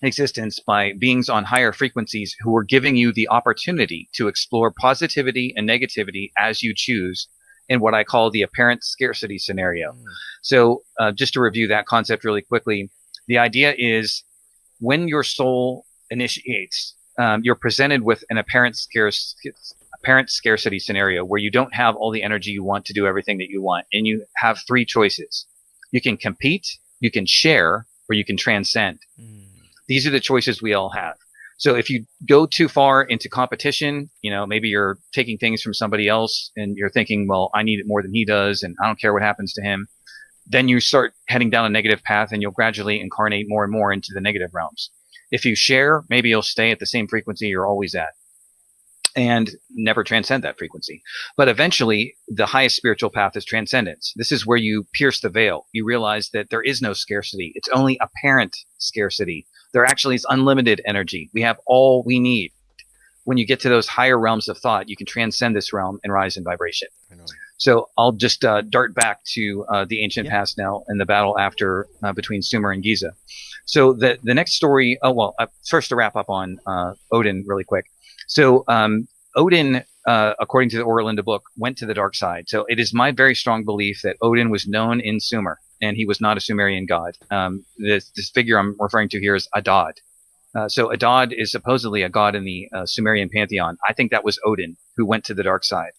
C: existence by beings on higher frequencies who were giving you the opportunity to explore positivity and negativity as you choose in what I call the apparent scarcity scenario. So just to review that concept really quickly, the idea is when your soul initiates, you're presented with an apparent scarcity scenario where you don't have all the energy you want to do everything that you want. And you have three choices. You can compete, you can share, or you can transcend. These are the choices we all have. So if you go too far into competition, maybe you're taking things from somebody else and you're thinking, well, I need it more than he does, and I don't care what happens to him. Then you start heading down a negative path and you'll gradually incarnate more and more into the negative realms. If you share, maybe you'll stay at the same frequency you're always at and never transcend that frequency. But eventually, the highest spiritual path is transcendence. This is where you pierce the veil. You realize that there is no scarcity. It's only apparent scarcity. There actually is unlimited energy. We have all we need. When you get to those higher realms of thought, you can transcend this realm and rise in vibration. So I'll just dart back to the ancient past now and the battle after between Sumer and Giza. So the next story, first to wrap up on Odin really quick. So Odin, according to the Orlinda book, went to the dark side. So it is my very strong belief that Odin was known in Sumer, and he was not a Sumerian god. This figure I'm referring to here is Adad. So Adad is supposedly a god in the Sumerian pantheon. I think that was Odin who went to the dark side.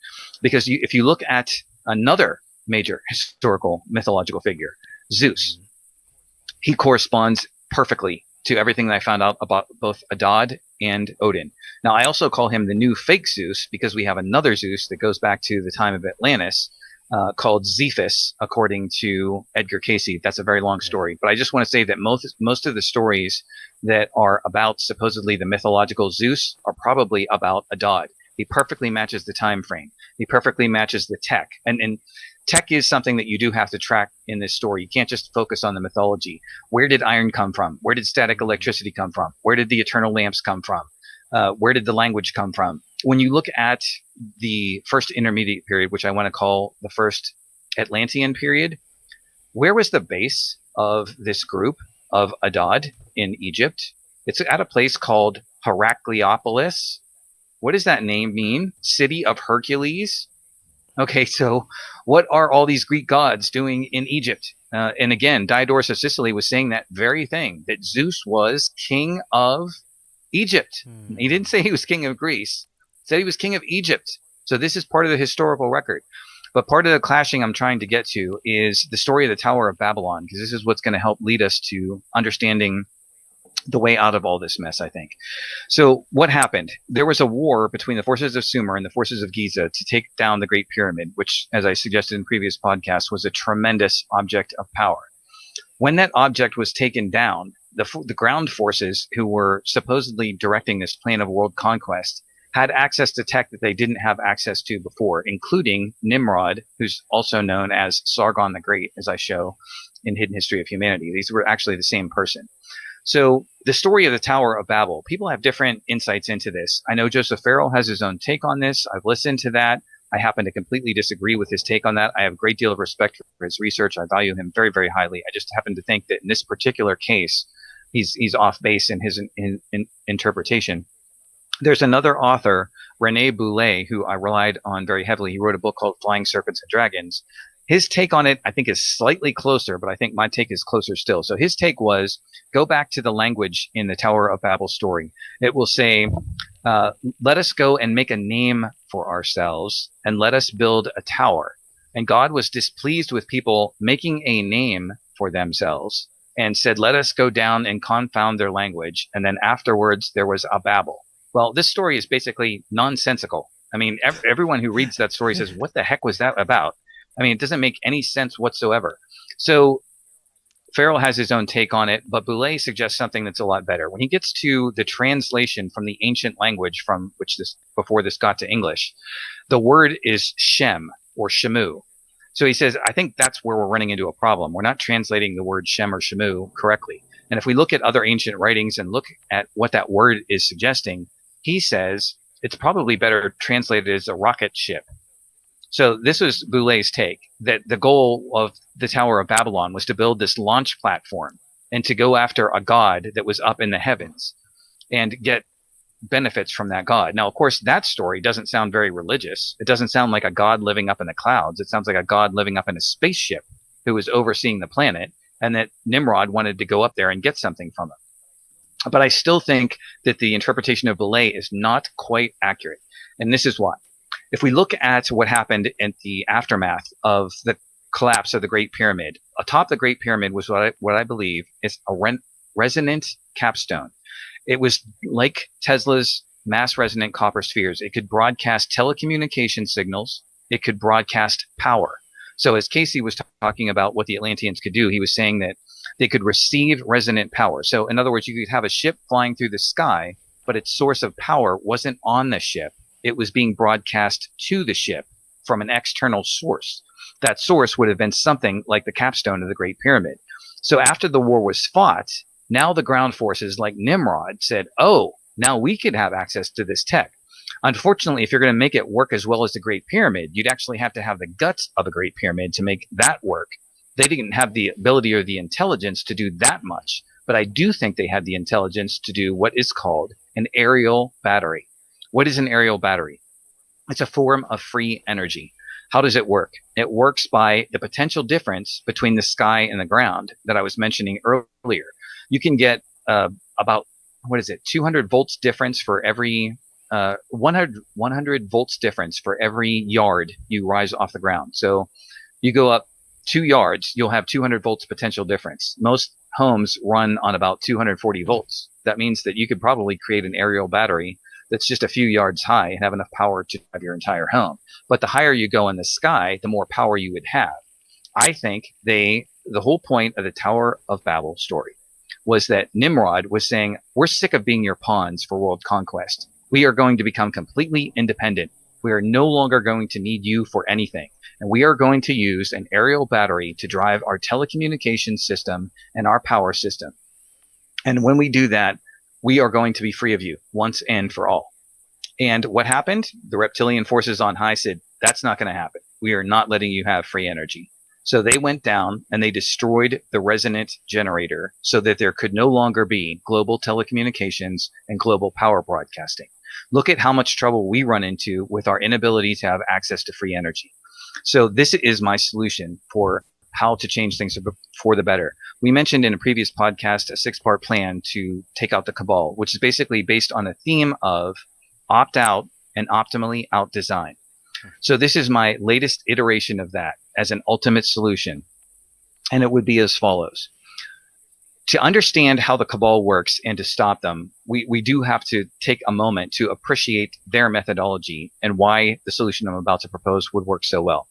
C: Because if you look at another major historical mythological figure, Zeus, he corresponds perfectly to everything that I found out about both Adad and Odin. Now, I also call him the new fake Zeus because we have another Zeus that goes back to the time of Atlantis called Zephus, according to Edgar Cayce. That's a very long story. But I just want to say that most of the stories that are about supposedly the mythological Zeus are probably about Adad. He perfectly matches the time frame. He perfectly matches the tech. And tech is something that you do have to track in this story. You can't just focus on the mythology. Where did iron come from? Where did static electricity come from? Where did the eternal lamps come from? Where did the language come from? When you look at the first intermediate period, which I want to call the first Atlantean period, where was the base of this group of Adad in Egypt? It's at a place called Heracleopolis. What does that name mean? City of Hercules? Okay, so what are all these Greek gods doing in Egypt? And again, Diodorus of Sicily was saying that very thing, that Zeus was king of Egypt. He didn't say he was king of Greece. He said he was king of Egypt. So this is part of the historical record. But part of the clashing I'm trying to get to is the story of the Tower of Babylon, because this is what's going to help lead us to understanding the way out of all this mess, I think. So what happened? There was a war between the forces of Sumer and the forces of Giza to take down the Great Pyramid, which, as I suggested in previous podcasts, was a tremendous object of power. When that object was taken down, the ground forces who were supposedly directing this plan of world conquest had access to tech that they didn't have access to before, including Nimrod, who's also known as Sargon the Great, as I show in Hidden History of Humanity. These were actually the same person. So the story of the Tower of Babel, people have different insights into this. I know Joseph Farrell has his own take on this. I've listened to that. I happen to completely disagree with his take on that. I have a great deal of respect for his research. I value him very, very highly. I just happen to think that in this particular case, he's off base in his interpretation. There's another author, René Boulet, who I relied on very heavily. He wrote a book called Flying Serpents and Dragons. His take on it, I think, is slightly closer, but I think my take is closer still. So his take was, go back to the language in the Tower of Babel story. It will say, let us go and make a name for ourselves, and let us build a tower. And God was displeased with people making a name for themselves and said, let us go down and confound their language. And then afterwards, there was a Babel. Well, this story is basically nonsensical. I mean, everyone who reads that story says, what the heck was that about? I mean, it doesn't make any sense whatsoever. So Farrell has his own take on it, but Boulet suggests something that's a lot better. When he gets to the translation from the ancient language from which before this got to English, the word is Shem or Shemu. So he says, I think that's where we're running into a problem. We're not translating the word Shem or Shemu correctly. And if we look at other ancient writings and look at what that word is suggesting, he says it's probably better translated as a rocket ship. So this was Boulet's take, that the goal of the Tower of Babylon was to build this launch platform and to go after a god that was up in the heavens and get benefits from that god. Now, of course, that story doesn't sound very religious. It doesn't sound like a god living up in the clouds. It sounds like a god living up in a spaceship who was overseeing the planet, and that Nimrod wanted to go up there and get something from him. But I still think that the interpretation of Boulet is not quite accurate. And this is why. If we look at what happened in the aftermath of the collapse of the Great Pyramid, atop the Great Pyramid was what I believe is a resonant capstone. It was like Tesla's mass resonant copper spheres. It could broadcast telecommunication signals. It could broadcast power. So as Casey was talking about what the Atlanteans could do, he was saying that they could receive resonant power. So in other words, you could have a ship flying through the sky, but its source of power wasn't on the ship. It was being broadcast to the ship from an external source. That source would have been something like the capstone of the Great Pyramid. So after the war was fought, now the ground forces like Nimrod said, oh, now we could have access to this tech. Unfortunately, if you're going to make it work as well as the Great Pyramid, you'd actually have to have the guts of a Great Pyramid to make that work. They didn't have the ability or the intelligence to do that much, but I do think they had the intelligence to do what is called an aerial battery. What is an aerial battery? It's a form of free energy. How does it work? It works by the potential difference between the sky and the ground that I was mentioning earlier. You can get about, 200 volts difference for every 100 volts difference for every yard you rise off the ground. So you go up 2 yards, you'll have 200 volts potential difference. Most homes run on about 240 volts. That means that you could probably create an aerial battery that's just a few yards high and have enough power to drive your entire home. But the higher you go in the sky, the more power you would have. I think the whole point of the Tower of Babel story was that Nimrod was saying, we're sick of being your pawns for world conquest. We are going to become completely independent. We are no longer going to need you for anything. And we are going to use an aerial battery to drive our telecommunications system and our power system. And when we do that, we are going to be free of you once and for all. And what happened? The reptilian forces on high said, that's not going to happen. We are not letting you have free energy. So they went down and they destroyed the resonant generator so that there could no longer be global telecommunications and global power broadcasting. Look at how much trouble we run into with our inability to have access to free energy. So this is my solution for how to change things for the better. We mentioned in a previous podcast a 6-part plan to take out the cabal, which is basically based on a theme of opt out and optimally out design. So this is my latest iteration of that as an ultimate solution. And it would be as follows. To understand how the cabal works and to stop them, we do have to take a moment to appreciate their methodology and why the solution I'm about to propose would work so well.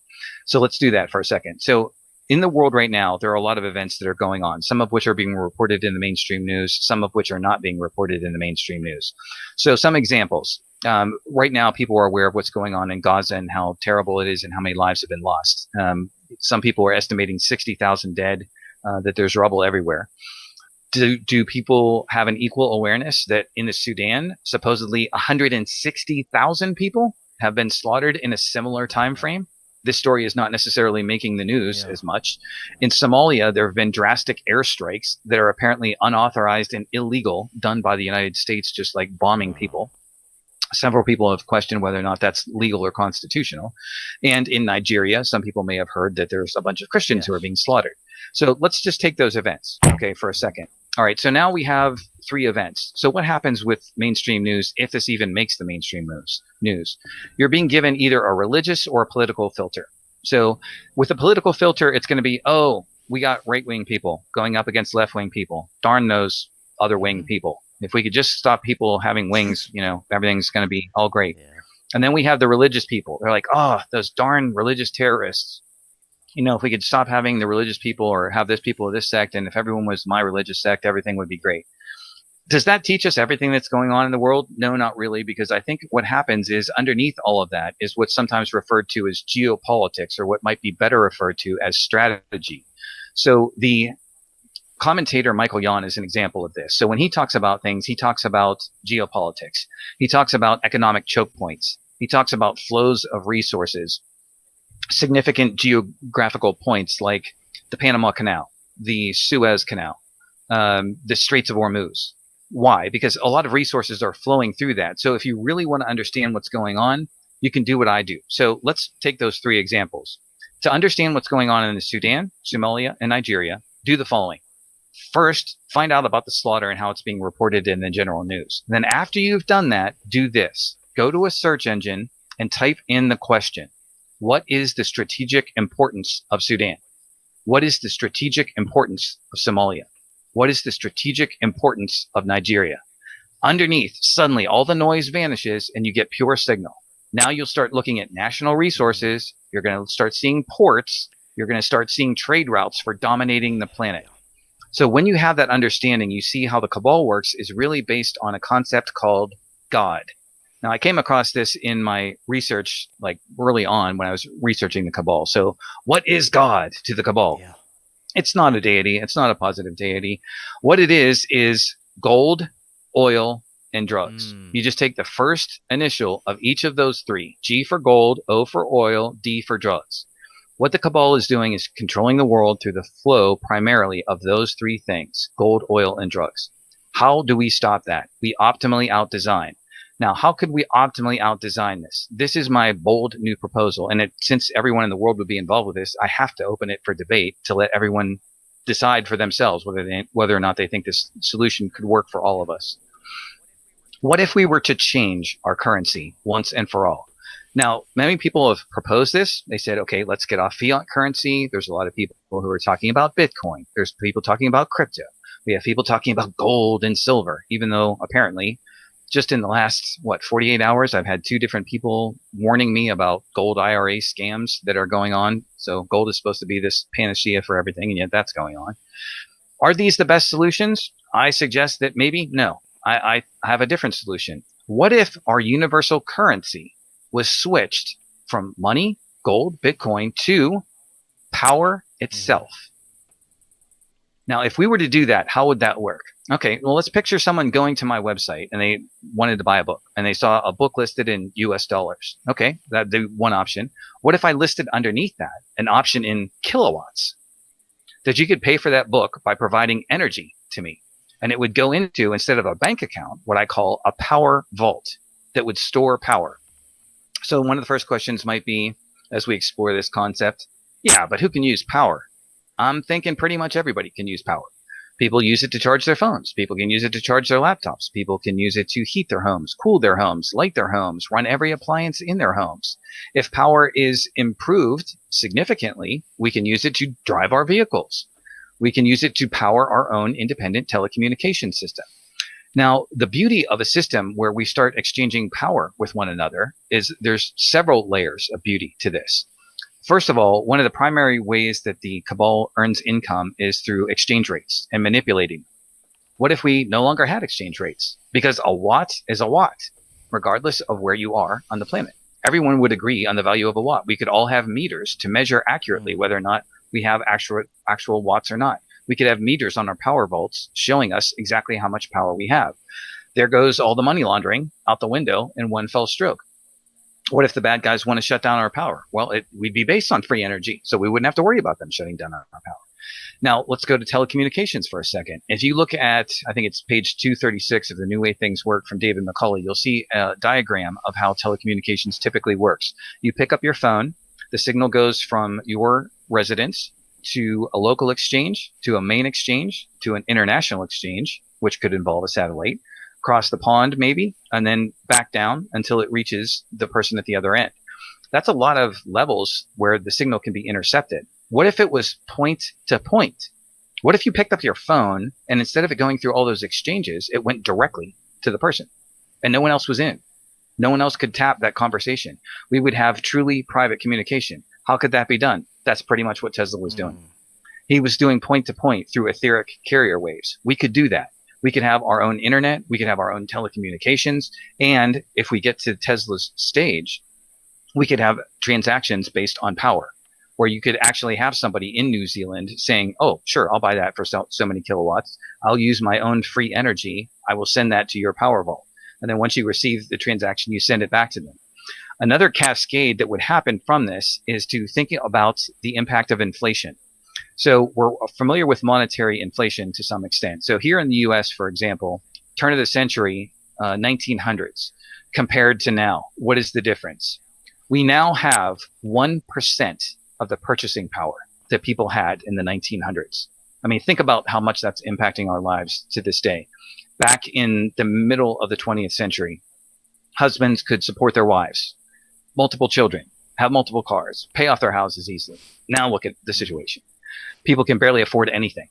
C: So let's do that for a second. So in the world right now, there are a lot of events that are going on, some of which are being reported in the mainstream news, some of which are not being reported in the mainstream news. So some examples. Right now, people are aware of what's going on in Gaza and how terrible it is and how many lives have been lost. Some people are estimating 60,000 dead, that there's rubble everywhere. Do people have an equal awareness that in the Sudan, supposedly 160,000 people have been slaughtered in a similar time frame? This story is not necessarily making the news as much. In Somalia, there have been drastic airstrikes that are apparently unauthorized and illegal, done by the United States, just like bombing people. Several people have questioned whether or not that's legal or constitutional. And in Nigeria, some people may have heard that there's a bunch of Christians who are being slaughtered. So let's just take those events, okay, for a second. All right, so now we have 3 events. So what happens with mainstream news if this even makes the mainstream news? You're being given either a religious or a political filter. So with a political filter, it's going to be, oh, we got right-wing people going up against left-wing people. Darn those other wing people. If we could just stop people having wings, everything's going to be all great. Yeah. And then we have the religious people. They're like, oh, those darn religious terrorists. If we could stop having the religious people or have this people of this sect, and if everyone was my religious sect, everything would be great. Does that teach us everything that's going on in the world? No, not really, because I think what happens is underneath all of that is what's sometimes referred to as geopolitics, or what might be better referred to as strategy. So the commentator Michael Yon is an example of this. So when he talks about things, he talks about geopolitics. He talks about economic choke points. He talks about flows of resources, significant geographical points like the Panama Canal, the Suez Canal, the Straits of Hormuz. Why? Because a lot of resources are flowing through that. So if you really want to understand what's going on, you can do what I do. So let's take those three examples. To understand what's going on in the Sudan, Somalia, and Nigeria, do the following. First, find out about the slaughter and how it's being reported in the general news. Then after you've done that, do this. Go to a search engine and type in the question. What is the strategic importance of Sudan? What is the strategic importance of Somalia? What is the strategic importance of Nigeria? Underneath, suddenly all the noise vanishes and you get pure signal. Now you'll start looking at national resources. You're going to start seeing ports. You're going to start seeing trade routes for dominating the planet. So when you have that understanding, you see how the cabal works is really based on a concept called God. Now, I came across this in my research, like early on when I was researching the cabal. So what is God to the cabal?
B: Yeah.
C: It's not a deity. It's not a positive deity. What it is gold, oil, and drugs. You just take the first initial of each of those three. G for gold, O for oil, D for drugs. What the cabal is doing is controlling the world through the flow primarily of those three things, gold, oil, and drugs. How do we stop that? We optimally outdesign. Now, how could we optimally outdesign this? This is my bold new proposal. And since everyone in the world would be involved with this, I have to open it for debate to let everyone decide for themselves whether or not they think this solution could work for all of us. What if we were to change our currency once and for all? Now, many people have proposed this. They said, okay, let's get off fiat currency. There's a lot of people who are talking about Bitcoin. There's people talking about crypto. We have people talking about gold and silver, even though apparently just in the last, 48 hours, I've had 2 different people warning me about gold IRA scams that are going on. So gold is supposed to be this panacea for everything, and yet that's going on. Are these the best solutions? I suggest that maybe no. I have a different solution. What if our universal currency was switched from money, gold, Bitcoin, to power itself? Now, if we were to do that, how would that work? Okay, well, let's picture someone going to my website and they wanted to buy a book and they saw a book listed in US dollars. Okay, that'd be one option. What if I listed underneath that an option in kilowatts? That you could pay for that book by providing energy to me. And it would go into, instead of a bank account, what I call a power vault that would store power. So one of the first questions might be, as we explore this concept, yeah, but who can use power? I'm thinking pretty much everybody can use power. People use it to charge their phones. People can use it to charge their laptops. People can use it to heat their homes, cool their homes, light their homes, run every appliance in their homes. If power is improved significantly, we can use it to drive our vehicles. We can use it to power our own independent telecommunication system. Now, the beauty of a system where we start exchanging power with one another is there's several layers of beauty to this. First of all, one of the primary ways that the cabal earns income is through exchange rates and manipulating. What if we no longer had exchange rates? Because a watt is a watt, regardless of where you are on the planet. Everyone would agree on the value of a watt. We could all have meters to measure accurately whether or not we have actual watts or not. We could have meters on our power vaults showing us exactly how much power we have. There goes all the money laundering out the window in one fell stroke. What if the bad guys want to shut down our power? Well, we'd be based on free energy, so we wouldn't have to worry about them shutting down our power. Now, let's go to telecommunications for a second. If you look at, I think it's page 236 of The New Way Things Work from David McCullough, you'll see a diagram of how telecommunications typically works. You pick up your phone, the signal goes from your residence to a local exchange, to a main exchange, to an international exchange, which could involve a satellite, across the pond maybe, and then back down until it reaches the person at the other end. That's a lot of levels where the signal can be intercepted. What if it was point to point? What if you picked up your phone and instead of it going through all those exchanges, it went directly to the person and no one else was in? No one else could tap that conversation. We would have truly private communication. How could that be done? That's pretty much what Tesla was doing. He was doing point to point through etheric carrier waves. We could do that. We could have our own internet. We could have our own telecommunications. And if we get to Tesla's stage, we could have transactions based on power. where you could actually have somebody in New Zealand saying, oh, sure, I'll buy that for so many kilowatts. I'll use my own free energy. I will send that to your power vault. And then once you receive the transaction, you send it back to them. Another cascade that would happen from this is to thinking about the impact of inflation. So we're familiar with monetary inflation to some extent. So here in the US, for example, turn of the century, 1900s, compared to now, what is the difference? We now have 1% of the purchasing power that people had in the 1900s. I mean, think about how much that's impacting our lives to this day. Back in the middle of the 20th century, husbands could support their wives, multiple children, have multiple cars, pay off their houses easily. Now look at the situation. People can barely afford anything.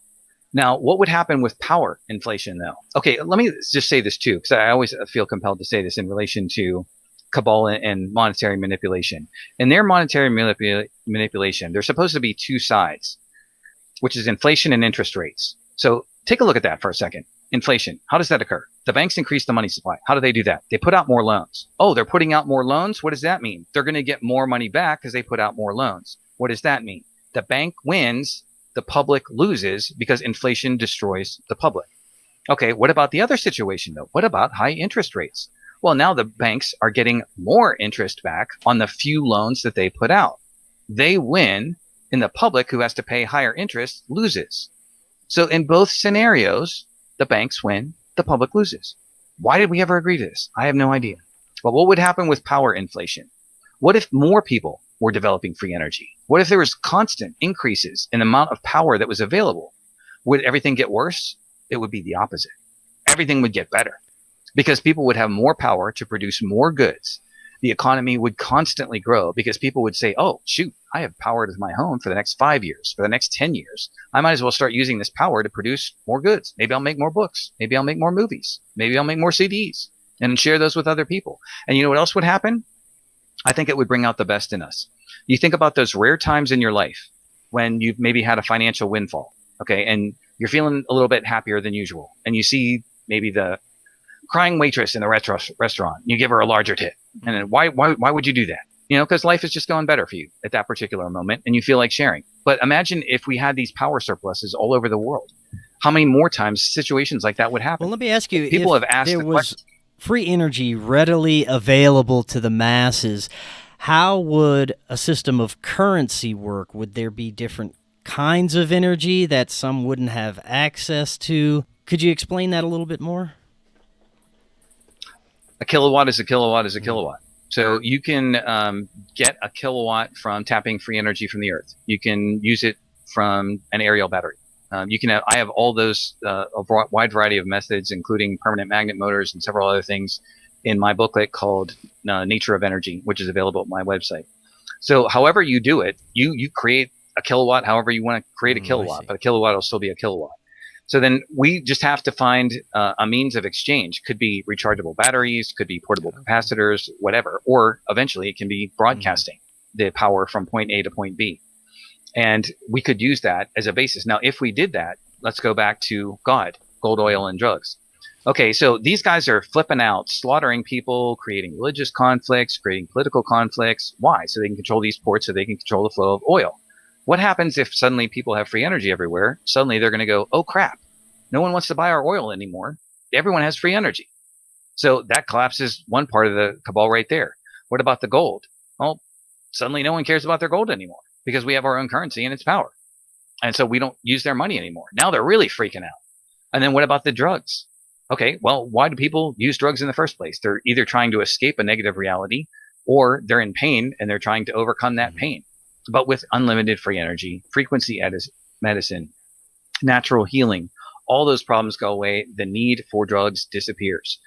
C: Now, what would happen with power inflation, though? Okay, let me just say this too, because I always feel compelled to say this in relation to cabal and monetary manipulation. In their monetary manipulation, there's supposed to be two sides, which is inflation and interest rates. So take a look at that for a second. Inflation, how does that occur? The banks increase the money supply. How do they do that? They put out more loans. Oh, they're putting out more loans? What does that mean? They're going to get more money back because they put out more loans. What does that mean? The bank wins, the public loses because inflation destroys the public. Okay, what about the other situation though? What about high interest rates? Well, now the banks are getting more interest back on the few loans that they put out. They win, and the public, who has to pay higher interest, loses. So in both scenarios, the banks win, the public loses. Why did we ever agree to this? I have no idea. But what would happen with power inflation? What if more people were developing free energy? What if there was constant increases in the amount of power that was available? Would everything get worse? It would be the opposite. Everything would get better because people would have more power to produce more goods. The economy would constantly grow because people would say, oh, shoot, I have power to my home for the next 5 years, for the next 10 years. I might as well start using this power to produce more goods. Maybe I'll make more books. Maybe I'll make more movies. Maybe I'll make more CDs and share those with other people. And you know what else would happen? I think it would bring out the best in us. You think about those rare times in your life when you've maybe had a financial windfall, okay, and you're feeling a little bit happier than usual. And you see maybe the crying waitress in the restaurant. You give her a larger tip. And then why would you do that? You know, because life is just going better for you at that particular moment and you feel like sharing. But imagine if we had these power surpluses all over the world. How many more times situations like that would happen?
B: Well, let me ask you,
C: people
B: if
C: have asked
B: there
C: the
B: was
C: question.
B: Free energy readily available to the masses, how would a system of currency work? Would there be different kinds of energy that some wouldn't have access to? Could you explain that a little bit more?
C: A kilowatt is a kilowatt is a kilowatt. So you can get a kilowatt from tapping free energy from the earth. You can use it from an aerial battery. I have all those, a wide variety of methods, including permanent magnet motors and several other things in my booklet called Nature of Energy, which is available at my website. So however you do it, you create a kilowatt, however you want to create a kilowatt, but a kilowatt will still be a kilowatt. So then we just have to find a means of exchange. Could be rechargeable batteries, could be portable capacitors, whatever, or eventually it can be broadcasting the power from point A to point B. And we could use that as a basis. Now, if we did that, let's go back to God, gold, oil, and drugs. Okay, so these guys are flipping out, slaughtering people, creating religious conflicts, creating political conflicts. Why? So they can control these ports, so they can control the flow of oil. What happens if suddenly people have free energy everywhere? Suddenly they're going to go, oh, crap. No one wants to buy our oil anymore. Everyone has free energy. So that collapses one part of the cabal right there. What about the gold? Well, suddenly no one cares about their gold anymore because we have our own currency and its power. And so we don't use their money anymore. Now they're really freaking out. And then what about the drugs? Okay, well, why do people use drugs in the first place? They're either trying to escape a negative reality or they're in pain and they're trying to overcome that pain. But with unlimited free energy, frequency medicine, natural healing, all those problems go away. The need for drugs disappears.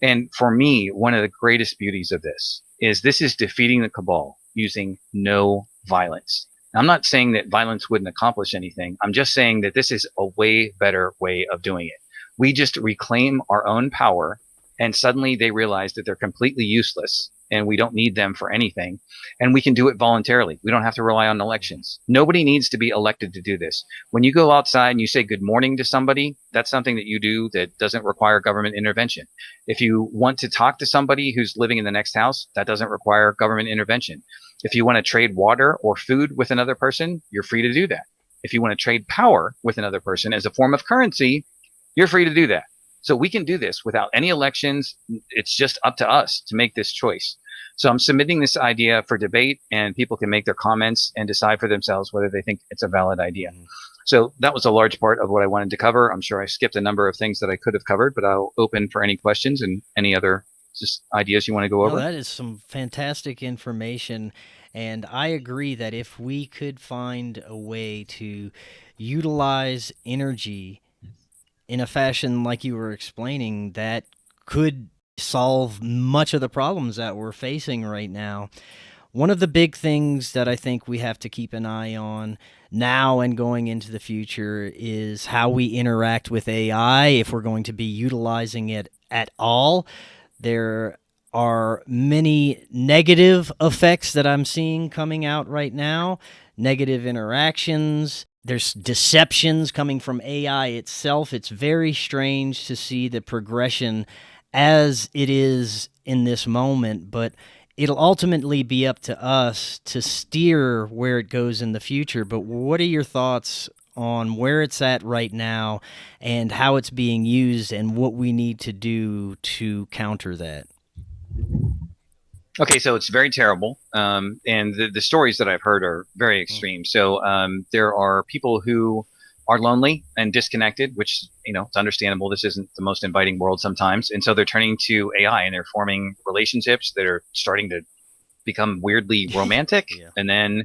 C: And for me, one of the greatest beauties of this is defeating the cabal using no violence. Now, I'm not saying that violence wouldn't accomplish anything. I'm just saying that this is a way better way of doing it. We just reclaim our own power, and suddenly they realize that they're completely useless and we don't need them for anything. And we can do it voluntarily. We don't have to rely on elections. Nobody needs to be elected to do this. When you go outside and you say good morning to somebody, that's something that you do that doesn't require government intervention. If you want to talk to somebody who's living in the next house, that doesn't require government intervention. If you want to trade water or food with another person, you're free to do that. If you want to trade power with another person as a form of currency, you're free to do that. So we can do this without any elections. It's just up to us to make this choice. So I'm submitting this idea for debate, and people can make their comments and decide for themselves whether they think it's a valid idea. So that was a large part of what I wanted to cover. I'm sure I skipped a number of things that I could have covered, but I'll open for any questions and any other just ideas you want to go over.
B: No, that is some fantastic information. And I agree that if we could find a way to utilize energy in a fashion like you were explaining, that could solve much of the problems that we're facing right now. One of the big things that I think we have to keep an eye on now and going into the future is how we interact with AI, if we're going to be utilizing it at all. There are many negative effects that I'm seeing coming out right now, negative interactions. There's deceptions coming from AI itself. It's very strange to see the progression as it is in this moment, but it'll ultimately be up to us to steer where it goes in the future. But what are your thoughts on where it's at right now and how it's being used and what we need to do to counter that?
C: Okay, so it's very terrible, and the stories that I've heard are very extreme. So there are people who are lonely and disconnected, which, you know, it's understandable. This isn't the most inviting world sometimes, and so they're turning to AI and they're forming relationships that are starting to become weirdly romantic.
B: Yeah.
C: And then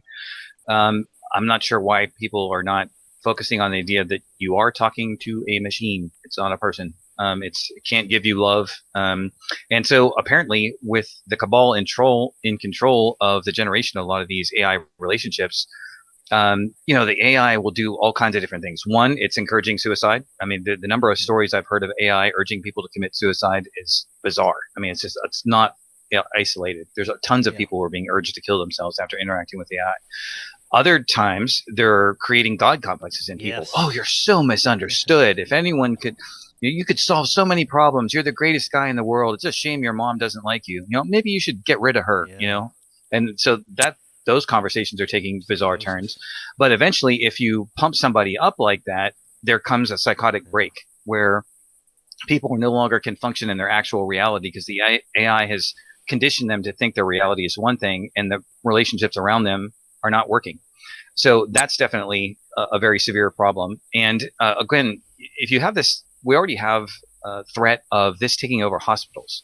C: I'm not sure why people are not focusing on the idea that you are talking to a machine. It's not a person. It can't give you love. And so apparently with the cabal in control of the generation of a lot of these AI relationships, you know, the AI will do all kinds of different things. One, it's encouraging suicide. I mean, the number of stories I've heard of AI urging people to commit suicide is bizarre. I mean, it's not, you know, isolated. There's tons of people who are being urged to kill themselves after interacting with AI. Other times, they're creating God complexes in people. Yes. Oh, you're so misunderstood. If anyone could, you could solve so many problems. You're the greatest guy in the world. It's a shame your mom doesn't like you. You know, maybe you should get rid of her. Yeah. You know, and so those conversations are taking bizarre turns. But eventually, if you pump somebody up like that, there comes a psychotic break where people no longer can function in their actual reality because the AI has conditioned them to think their reality is one thing and the relationships around them are not working. So that's definitely a very severe problem. And again, if you have this, we already have a threat of this taking over hospitals.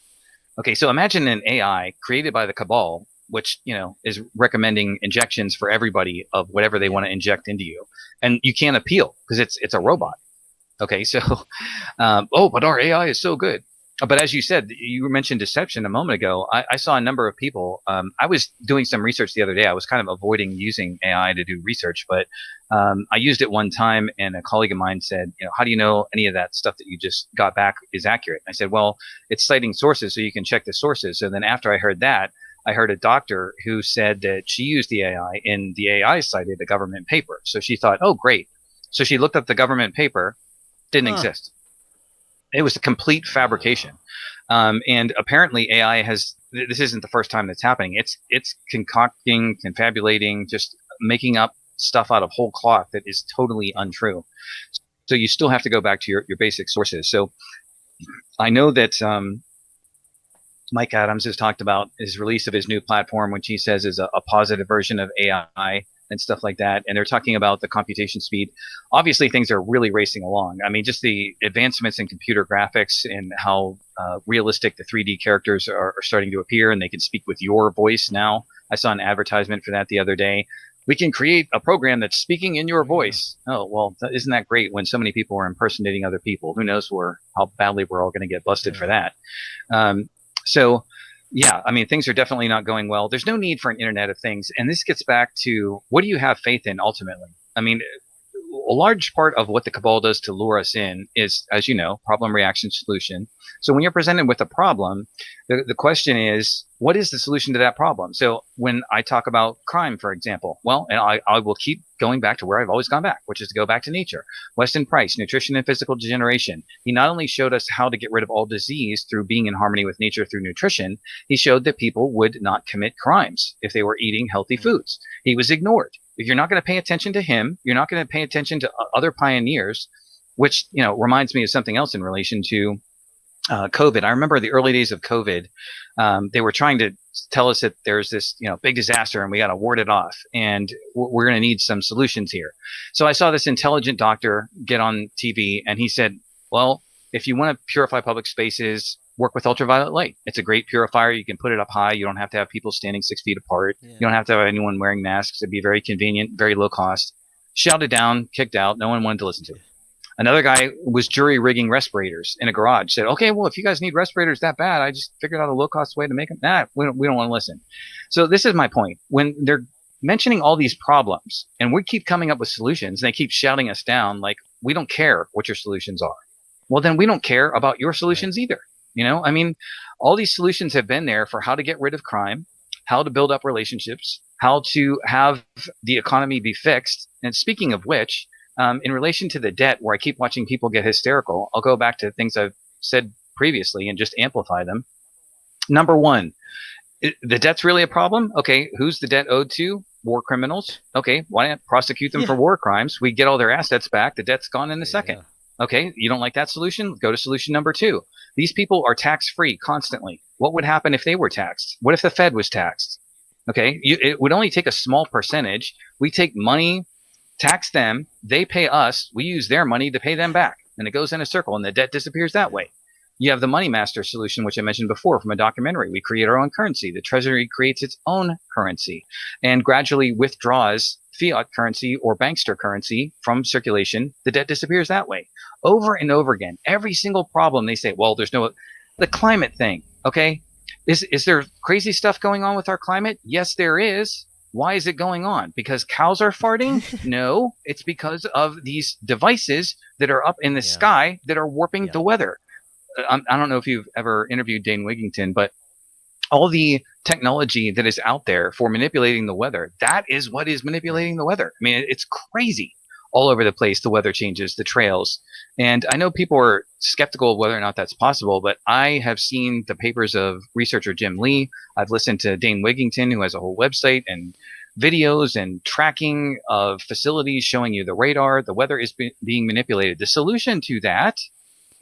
C: Okay, so imagine an AI created by the cabal, which, you know, is recommending injections for everybody of whatever they want to inject into you, and you can't appeal because it's a robot. Okay, so oh, but our AI is so good. But as you said, you mentioned deception a moment ago. I saw a number of people. I was doing some research the other day. I was kind of avoiding using AI to do research, but I used it one time, and a colleague of mine said, you know, how do you know any of that stuff that you just got back is accurate? And I said, well, it's citing sources, so you can check the sources. So then after I heard that, I heard a doctor who said that she used the AI, and the AI cited a government paper. So she thought, oh, great. So she looked up the government paper, didn't exist. It was a complete fabrication. And apparently AI has, this isn't the first time that's happening. It's concocting, confabulating, just making up stuff out of whole cloth that is totally untrue. So you still have to go back to your basic sources. So I know that Mike Adams has talked about his release of his new platform, which he says is a positive version of AI and stuff like that. And they're talking about the computation speed. Obviously, things are really racing along. I mean, just the advancements in computer graphics and how realistic the 3D characters are starting to appear, and they can speak with your voice now. I saw an advertisement for that the other day. We can create a program that's speaking in your voice. Oh, well, isn't that great when so many people are impersonating other people? Who knows how badly we're all going to get busted for that. So yeah, I mean, things are definitely not going well. There's no need for an Internet of Things. And this gets back to, what do you have faith in ultimately? I mean, a large part of what the cabal does to lure us in is, as you know, problem, reaction, solution. So when you're presented with a problem, the question is, what is the solution to that problem? So when I talk about crime, for example, well, and I will keep going back to where I've always gone back, which is to go back to nature. Weston Price, Nutrition and Physical Degeneration. He not only showed us how to get rid of all disease through being in harmony with nature through nutrition, he showed that people would not commit crimes if they were eating healthy foods. He was ignored. If you're not going to pay attention to him, you're not going to pay attention to other pioneers, which, you know, reminds me of something else in relation to COVID. I remember the early days of COVID. They were trying to tell us that there's this, you know, big disaster and we got to ward it off, and we're going to need some solutions here. So I saw this intelligent doctor get on TV, and he said, well, if you want to purify public spaces, work with ultraviolet light. It's a great purifier. You can put it up high. You don't have to have people standing 6 feet apart. Yeah. You don't have to have anyone wearing masks. It'd be very convenient, very low cost. Shouted down, kicked out. No one wanted to listen to it. Another guy was jury rigging respirators in a garage. Said, okay, well, if you guys need respirators that bad, I just figured out a low cost way to make them. Nah, we don't want to listen. So this is my point. When they're mentioning all these problems and we keep coming up with solutions, and they keep shouting us down like, we don't care what your solutions are. Well, then we don't care about your solutions either. You know, I mean, all these solutions have been there for how to get rid of crime, how to build up relationships, how to have the economy be fixed. And speaking of which, in relation to the debt, where I keep watching people get hysterical, I'll go back to things I've said previously and just amplify them. Number one, the debt's really a problem. Okay, who's the debt owed to? War criminals. Okay, why not prosecute them for war crimes? We get all their assets back. The debt's gone in a second. Yeah. Okay, you don't like that solution? Go to solution number two. These people are tax-free constantly. What would happen if they were taxed? What if the Fed was taxed? Okay, it would only take a small percentage. We take money, tax them, they pay us, we use their money to pay them back. And it goes in a circle, and the debt disappears that way. You have the money master solution, which I mentioned before from a documentary. We create our own currency. The Treasury creates its own currency and gradually withdraws fiat currency or bankster currency from circulation. The debt disappears that way. Over and over again, every single problem they say, well, there's no, the climate thing, okay? Is there crazy stuff going on with our climate? Yes, there is. Why is it going on? Because cows are farting? No, it's because of these devices that are up in the sky that are warping the weather. I don't know if you've ever interviewed Dane Wigington, but all the technology that is out there for manipulating the weather, that is what is manipulating the weather. I mean, it's crazy. All over the place, the weather changes, the trails. And I know people are skeptical of whether or not that's possible, but I have seen the papers of researcher Jim Lee. I've listened to Dane Wigington, who has a whole website and videos and tracking of facilities showing you the radar. The weather is being manipulated. The solution to that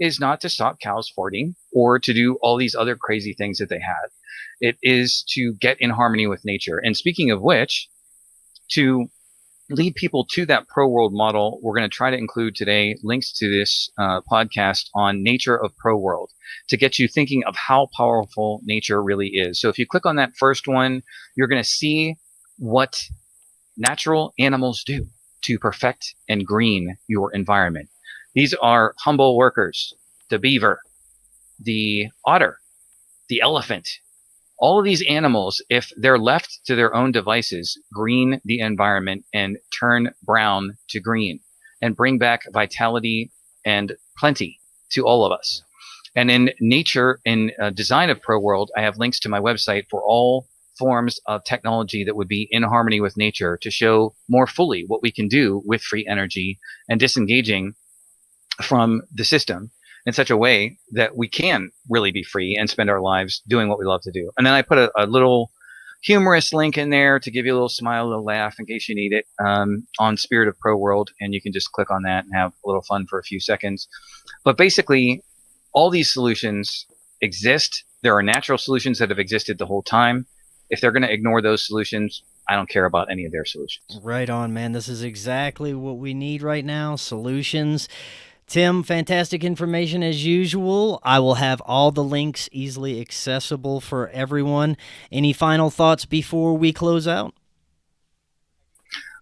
C: is not to stop cows farting or to do all these other crazy things that they have. It is to get in harmony with nature. And speaking of which, to lead people to that Proworld model, we're going to try to include today links to this podcast on nature of Proworld to get you thinking of how powerful nature really is. So if you click on that first one, you're going to see what natural animals do to perfect and green your environment. These are humble workers, the beaver, the otter, the elephant. All of these animals, if they're left to their own devices, green the environment and turn brown to green and bring back vitality and plenty to all of us. And in nature, in design of Proworld, I have links to my website for all forms of technology that would be in harmony with nature to show more fully what we can do with free energy and disengaging from the system in such a way that we can really be free and spend our lives doing what we love to do. And then I put a little humorous link in there to give you a little smile, a little laugh in case you need it, on Spirit of Proworld, and you can just click on that and have a little fun for a few seconds. But basically, all these solutions exist. There are natural solutions that have existed the whole time. If they're going to ignore those solutions, I don't care about any of their solutions.
B: Right on, man. This is exactly what we need right now, solutions. Tim, fantastic information as usual. I will have all the links easily accessible for everyone. Any final thoughts before we close out?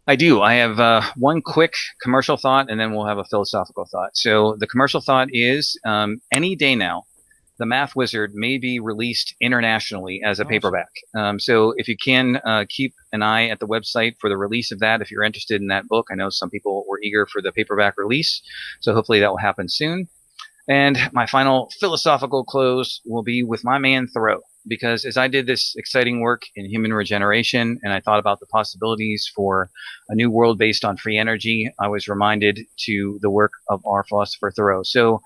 C: I do. I have one quick commercial thought, and then we'll have a philosophical thought. So the commercial thought is any day now, The Math Wizard may be released internationally as a
B: Awesome.
C: paperback. So if you can keep an eye at the website for the release of that, if you're interested in that book. I know some people were eager for the paperback release, so hopefully that will happen soon. And my final philosophical close will be with my man Thoreau, because as I did this exciting work in human regeneration and I thought about the possibilities for a new world based on free energy, I was reminded to the work of our philosopher Thoreau. So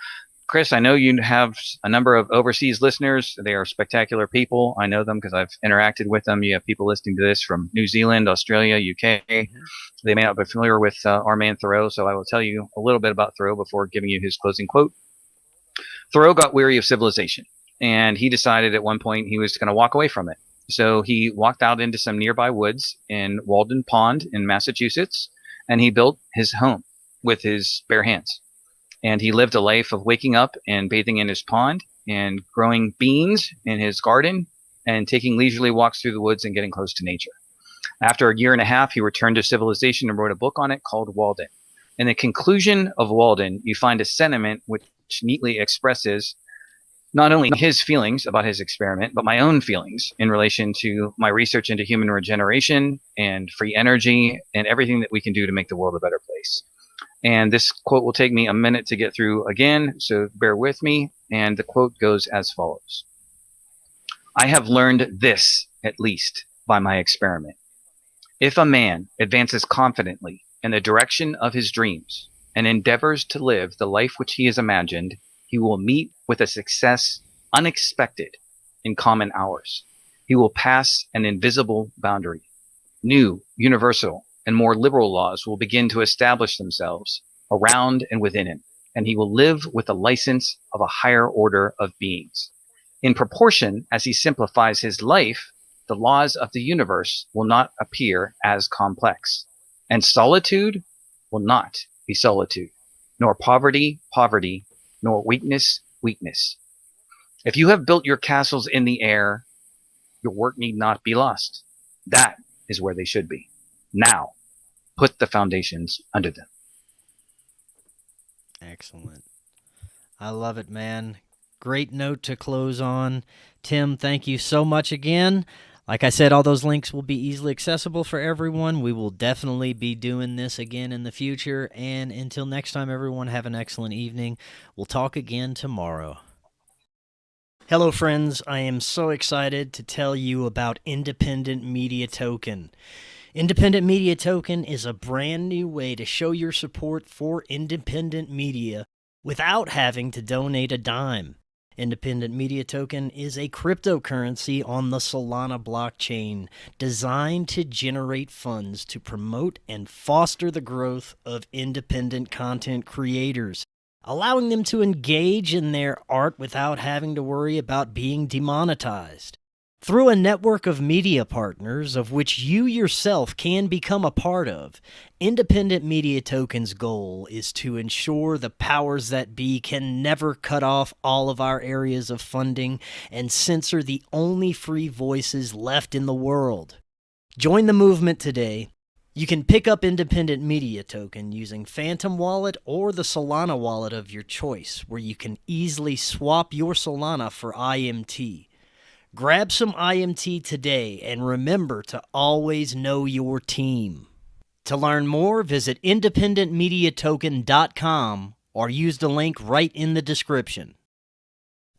C: Chris, I know you have a number of overseas listeners. They are spectacular people. I know them because I've interacted with them. You have people listening to this from New Zealand, Australia, UK. They may not be familiar with our man Thoreau, so I will tell you a little bit about Thoreau before giving you his closing quote. Thoreau got weary of civilization, and he decided at one point he was going to walk away from it. So he walked out into some nearby woods in Walden Pond in Massachusetts, and he built his home with his bare hands. And he lived a life of waking up and bathing in his pond and growing beans in his garden and taking leisurely walks through the woods and getting close to nature. After a year and a half, he returned to civilization and wrote a book on it called Walden. In the conclusion of Walden, you find a sentiment which neatly expresses not only his feelings about his experiment, but my own feelings in relation to my research into human regeneration and free energy and everything that we can do to make the world a better place. And this quote will take me a minute to get through again, so bear with me. And the quote goes as follows. I have learned this, at least, by my experiment. If a man advances confidently in the direction of his dreams and endeavors to live the life which he has imagined, he will meet with a success unexpected in common hours. He will pass an invisible boundary. New, universal, and more liberal laws will begin to establish themselves around and within him, and he will live with the license of a higher order of beings. In proportion as he simplifies his life, the laws of the universe will not appear as complex, and solitude will not be solitude, nor poverty, poverty, nor weakness, weakness. If you have built your castles in the air, your work need not be lost. That is where they should be. Now, put the foundations under them.
B: Excellent. I love it, man. Great note to close on. Tim, thank you so much again. Like I said, all those links will be easily accessible for everyone. We will definitely be doing this again in the future. And until next time, everyone, have an excellent evening. We'll talk again tomorrow. Hello, friends. I am so excited to tell you about Independent Media Token. Independent Media Token is a brand new way to show your support for independent media without having to donate a dime. Independent Media Token is a cryptocurrency on the Solana blockchain designed to generate funds to promote and foster the growth of independent content creators, allowing them to engage in their art without having to worry about being demonetized. Through a network of media partners, of which you yourself can become a part of, Independent Media Token's goal is to ensure the powers that be can never cut off all of our areas of funding and censor the only free voices left in the world. Join the movement today. You can pick up Independent Media Token using Phantom Wallet or the Solana wallet of your choice, where you can easily swap your Solana for IMT. Grab some IMT today and remember to always know your team. To learn more, visit independentmediatoken.com or use the link right in the description.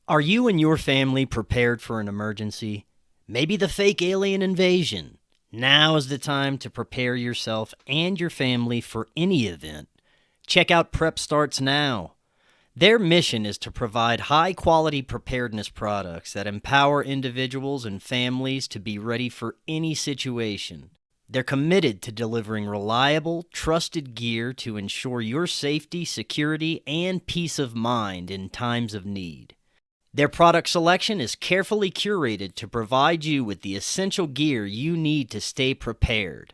B: Are you and your family prepared for an emergency? Maybe the fake alien invasion? Now is the time to prepare yourself and your family for any event. Check out Prep Starts Now. Their mission is to provide high-quality preparedness products that empower individuals and families to be ready for any situation. They're committed to delivering reliable, trusted gear to ensure your safety, security, and peace of mind in times of need. Their product selection is carefully curated to provide you with the essential gear you need to stay prepared.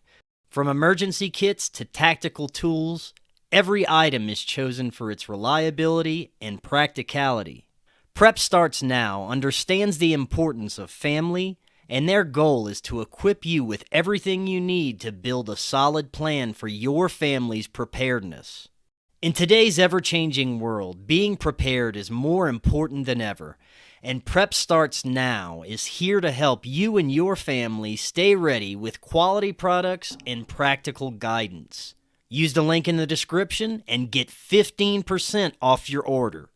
B: From emergency kits to tactical tools, every item is chosen for its reliability and practicality. Prep Starts Now understands the importance of family, and their goal is to equip you with everything you need to build a solid plan for your family's preparedness. In today's ever-changing world, being prepared is more important than ever, And Prep Starts Now is here to help you and your family stay ready with quality products and practical guidance. Use the link in the description and get 15% off your order.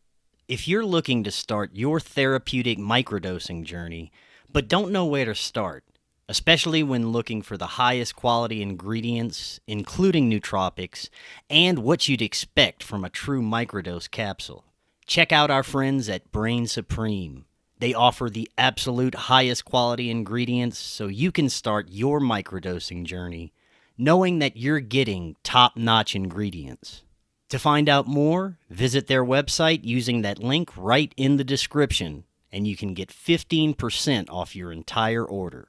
B: If you're looking to start your therapeutic microdosing journey, but don't know where to start, especially when looking for the highest quality ingredients, including nootropics, and what you'd expect from a true microdose capsule, check out our friends at Brainsupreme. They offer the absolute highest quality ingredients so you can start your microdosing journey knowing that you're getting top-notch ingredients. To find out more, visit their website using that link right in the description, and you can get 15% off your entire order.